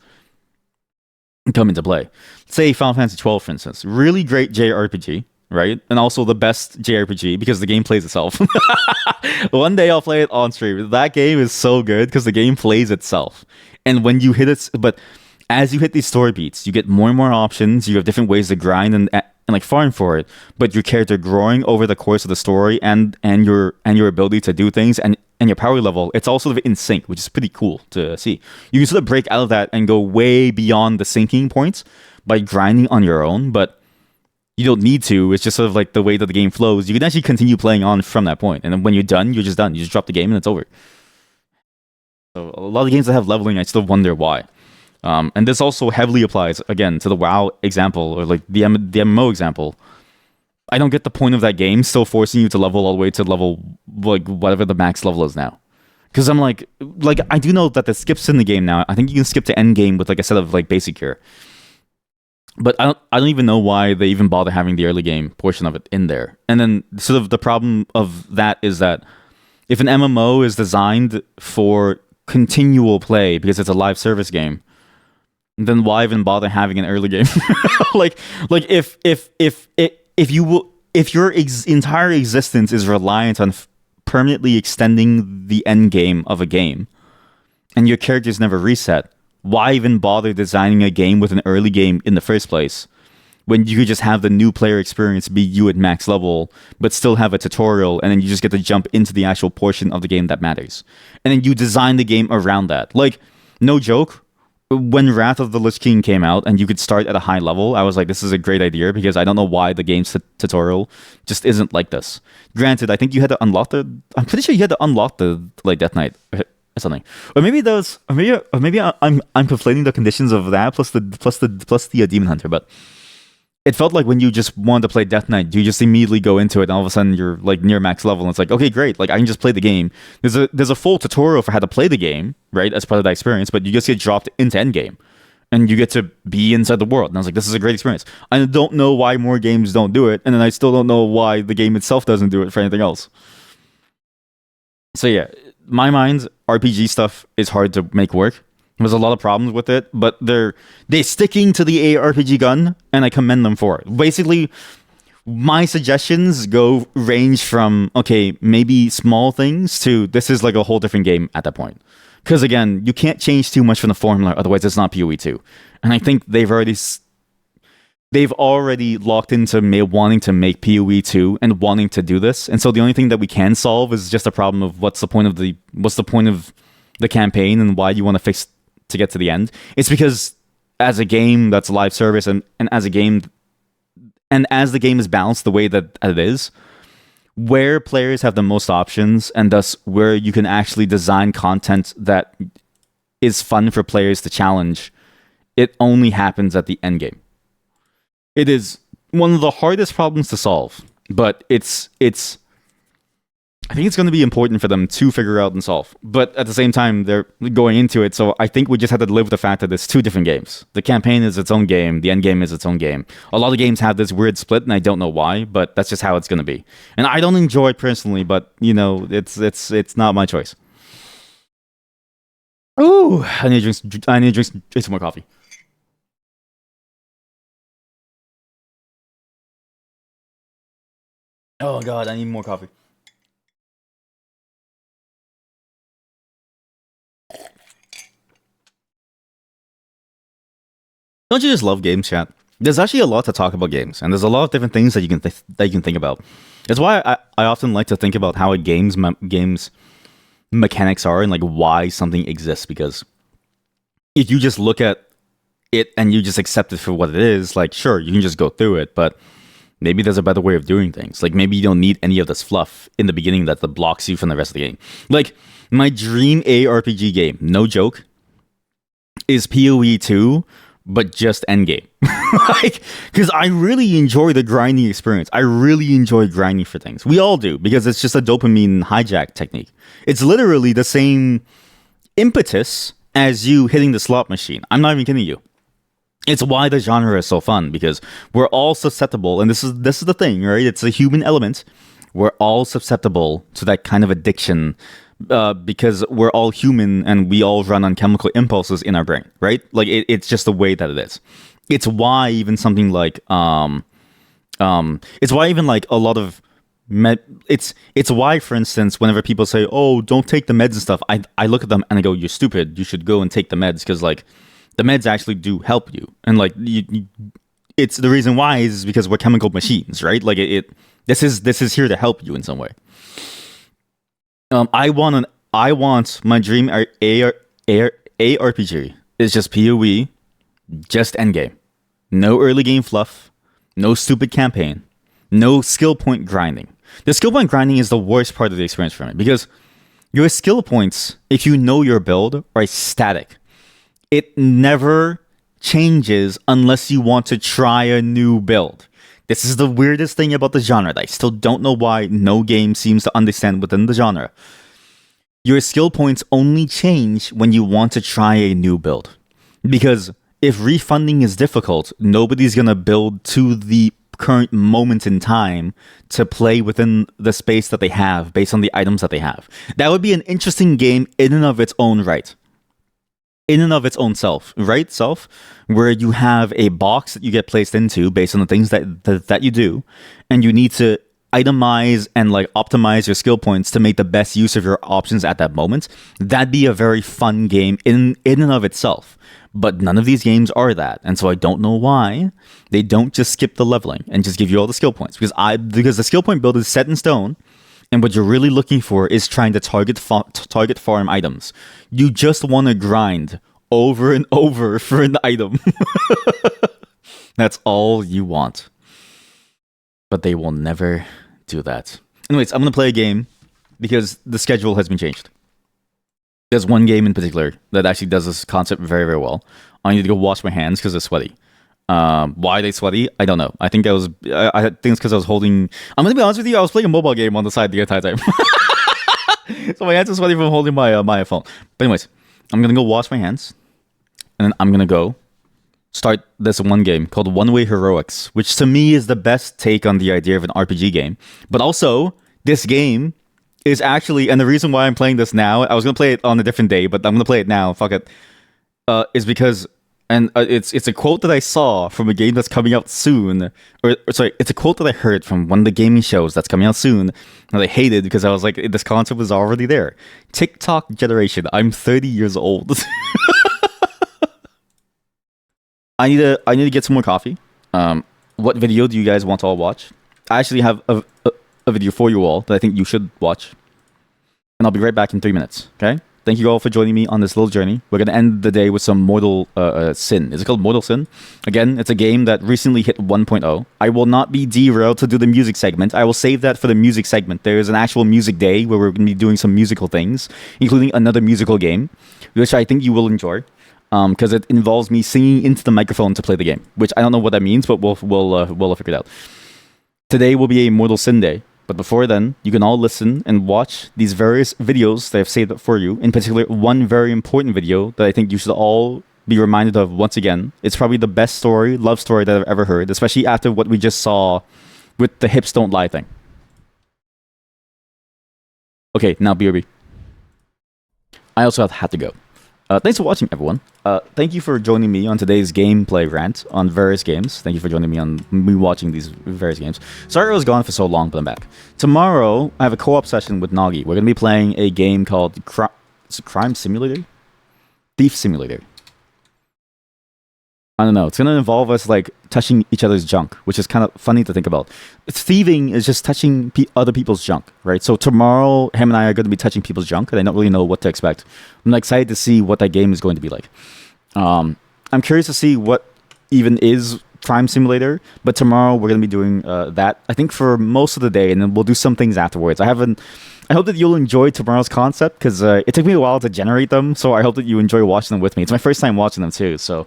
come into play. Say Final Fantasy 12, for instance, really great JRPG, right? And also the best JRPG because the game plays itself. One day I'll play it on stream. That game is so good because the game plays itself. And when you hit it, but as you hit these story beats, you get more and more options. You have different ways to grind and like farm for it. But your character growing over the course of the story and your ability to do things and your power level, it's all sort of in sync, which is pretty cool to see. You can sort of break out of that and go way beyond the sinking points by grinding on your own, but you don't need to. It's just sort of like the way that the game flows. You can actually continue playing on from that point. And then when you're done, you're just done. You just drop the game and it's over. So a lot of games that have leveling, I still wonder why. And this also heavily applies, again, to the WoW example, or like the MMO example. I don't get the point of that game still forcing you to level all the way to level, like, whatever the max level is now. Because I'm like, I do know that the skips in the game now, I think you can skip to end game with like a set of like basic gear. But I don't even know why they even bother having the early game portion of it in there. And then sort of the problem of that is that if an MMO is designed for continual play because it's a live service game, then why even bother having an early game? like if your entire existence is reliant on permanently extending the end game of a game, and your characters never reset, why even bother designing a game with an early game in the first place when you could just have the new player experience be you at max level, but still have a tutorial, and then you just get to jump into the actual portion of the game that matters. And then you design the game around that. Like, no joke, when Wrath of the Lich King came out and you could start at a high level, I was like, this is a great idea because I don't know why the game's tutorial just isn't like this. Granted, I think you had to unlock I'm pretty sure you had to unlock the like Death Knight or something, or maybe those, or maybe I'm conflating the conditions of that plus the Demon Hunter, but it felt like when you just wanted to play Death Knight, you just immediately go into it, and all of a sudden you're like near max level, and it's like, okay, great, like I can just play the game. There's a full tutorial for how to play the game, right, as part of that experience, but you just get dropped into endgame, and you get to be inside the world. And I was like, this is a great experience. I don't know why more games don't do it, and then I still don't know why the game itself doesn't do it for anything else. So yeah, my mind, RPG stuff is hard to make work. There's a lot of problems with it, but they're sticking to the ARPG gun, and I commend them for it. Basically, my suggestions range from, okay, maybe small things to this is like a whole different game at that point. Because again, you can't change too much from the formula, otherwise it's not PoE 2. And I think they've already locked into wanting to make PoE 2 and wanting to do this. And so the only thing that we can solve is just a problem of what's the point of the campaign and why you want to fix to get to the end. It's because as a game that's live service and as a game and as the game is balanced the way that it is, where players have the most options and thus where you can actually design content that is fun for players to challenge, it only happens at the end game. It is one of the hardest problems to solve, but I think it's going to be important for them to figure out and solve. But at the same time, they're going into it, so I think we just have to live with the fact that it's two different games. The campaign is its own game, the end game is its own game. A lot of games have this weird split, and I don't know why, but that's just how it's going to be. And I don't enjoy it personally, but, you know, it's not my choice. Ooh, I need to drink some more coffee. Oh god, I need more coffee. Don't you just love games, chat? There's actually a lot to talk about games, and there's a lot of different things that you can think about. That's why I often like to think about how a game's mechanics are and like why something exists. Because if you just look at it and you just accept it for what it is, like sure, you can just go through it, but maybe there's a better way of doing things. Like maybe you don't need any of this fluff in the beginning that blocks you from the rest of the game. Like my dream ARPG game, no joke, is PoE 2. But just endgame. Like, because I really enjoy the grinding experience. I really enjoy grinding for things. We all do, because it's just a dopamine hijack technique. It's literally the same impetus as you hitting the slot machine. I'm not even kidding you. It's why the genre is so fun, because we're all susceptible, and this is the thing, right? It's a human element. We're all susceptible to that kind of addiction. Because we're all human and we all run on chemical impulses in our brain, right? Like it's just the way that it is. It's why even something like it's why even like a lot of it's why, for instance, whenever people say, "Oh, don't take the meds and stuff," I look at them and I go, "You're stupid. You should go and take the meds because like the meds actually do help you." And like it's the reason why is because we're chemical machines, right? Like this is here to help you in some way. I want my dream ARPG is just PoE, just endgame. No early game fluff, no stupid campaign, no skill point grinding. The skill point grinding is the worst part of the experience for me because your skill points, if you know your build, are static. It never changes unless you want to try a new build. This is the weirdest thing about the genre that I still don't know why no game seems to understand within the genre. Your skill points only change when you want to try a new build. Because if refunding is difficult, nobody's going to build to the current moment in time to play within the space that they have based on the items that they have. That would be an interesting game in and of its own right. In and of its own self, where you have a box that you get placed into based on the things that you do, and you need to itemize and like optimize your skill points to make the best use of your options at that moment, that'd be a very fun game in and of itself. But none of these games are that, and so I don't know why they don't just skip the leveling and just give you all the skill points, because the skill point build is set in stone. And what you're really looking for is trying to target farm items. You just want to grind over and over for an item. That's all you want. But they will never do that. Anyways, I'm going to play a game because the schedule has been changed. There's one game in particular that actually does this concept very, very well. I need to go wash my hands because they're sweaty. Why are they sweaty? I don't know. I think I think it's because I was holding. I'm gonna be honest with you. I was playing a mobile game on the side the entire time, so my hands are sweaty from holding my phone. But anyways, I'm gonna go wash my hands, and then I'm gonna go start this one game called One Way Heroics, which to me is the best take on the idea of an RPG game. But also, this game is actually, and the reason why I'm playing this now, I was gonna play it on a different day, but I'm gonna play it now. Fuck it, is because. And it's a quote that I saw from a game that's coming out soon. Or sorry, it's a quote that I heard from one of the gaming shows that's coming out soon that I hated because I was like, this concept was already there. TikTok generation. I'm 30 years old. I need to get some more coffee. What video do you guys want to all watch? I actually have a video for you all that I think you should watch. And I'll be right back in 3 minutes, okay? Thank you all for joining me on this little journey. We're going to end the day with some Mortal Sin. Is it called Mortal Sin? Again, it's a game that recently hit 1.0. I will not be derailed to do the music segment. I will save that for the music segment. There is an actual music day where we're going to be doing some musical things, including another musical game, which I think you will enjoy, because it involves me singing into the microphone to play the game, which I don't know what that means, but we'll figure it out. Today will be a Mortal Sin day. But before then, you can all listen and watch these various videos that I've saved up for you. In particular, one very important video that I think you should all be reminded of once again. It's probably the best love story that I've ever heard, especially after what we just saw with the hips don't lie thing. Okay, now BRB. I also had to go. Thanks for watching, everyone. Thank you for joining me on today's gameplay rant on various games. Thank you for joining me on me watching these various games. Sorry I was gone for so long, but I'm back. Tomorrow, I have a co-op session with Nagi. We're going to be playing a game called Crime Simulator? Thief Simulator. I don't know. It's going to involve us, like, touching each other's junk, which is kind of funny to think about. Thieving is just touching other people's junk, right? So tomorrow, him and I are going to be touching people's junk, and I don't really know what to expect. I'm excited to see what that game is going to be like. I'm curious to see what even is Crime Simulator, but tomorrow we're going to be doing that, I think, for most of the day, and then we'll do some things afterwards. I hope that you'll enjoy tomorrow's concept, because it took me a while to generate them, so I hope that you enjoy watching them with me. It's my first time watching them, too, so...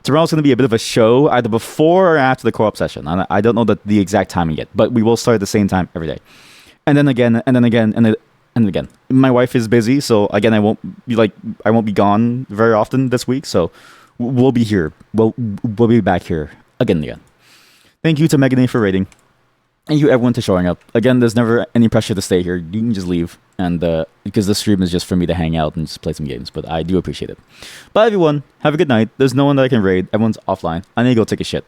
Tomorrow's going to be a bit of a show, either before or after the co-op session. I don't know the exact timing yet, but we will start at the same time every day. And then again, and then again, and then again. My wife is busy, so again, I won't be gone very often this week, so we'll be here. We'll be back here again and again. Thank you to Megan A for rating. Thank you everyone for showing up. Again, there's never any pressure to stay here. You can just leave, and because this stream is just for me to hang out and just play some games, but I do appreciate it. Bye everyone. Have a good night. There's no one that I can raid. Everyone's offline. I need to go take a shit.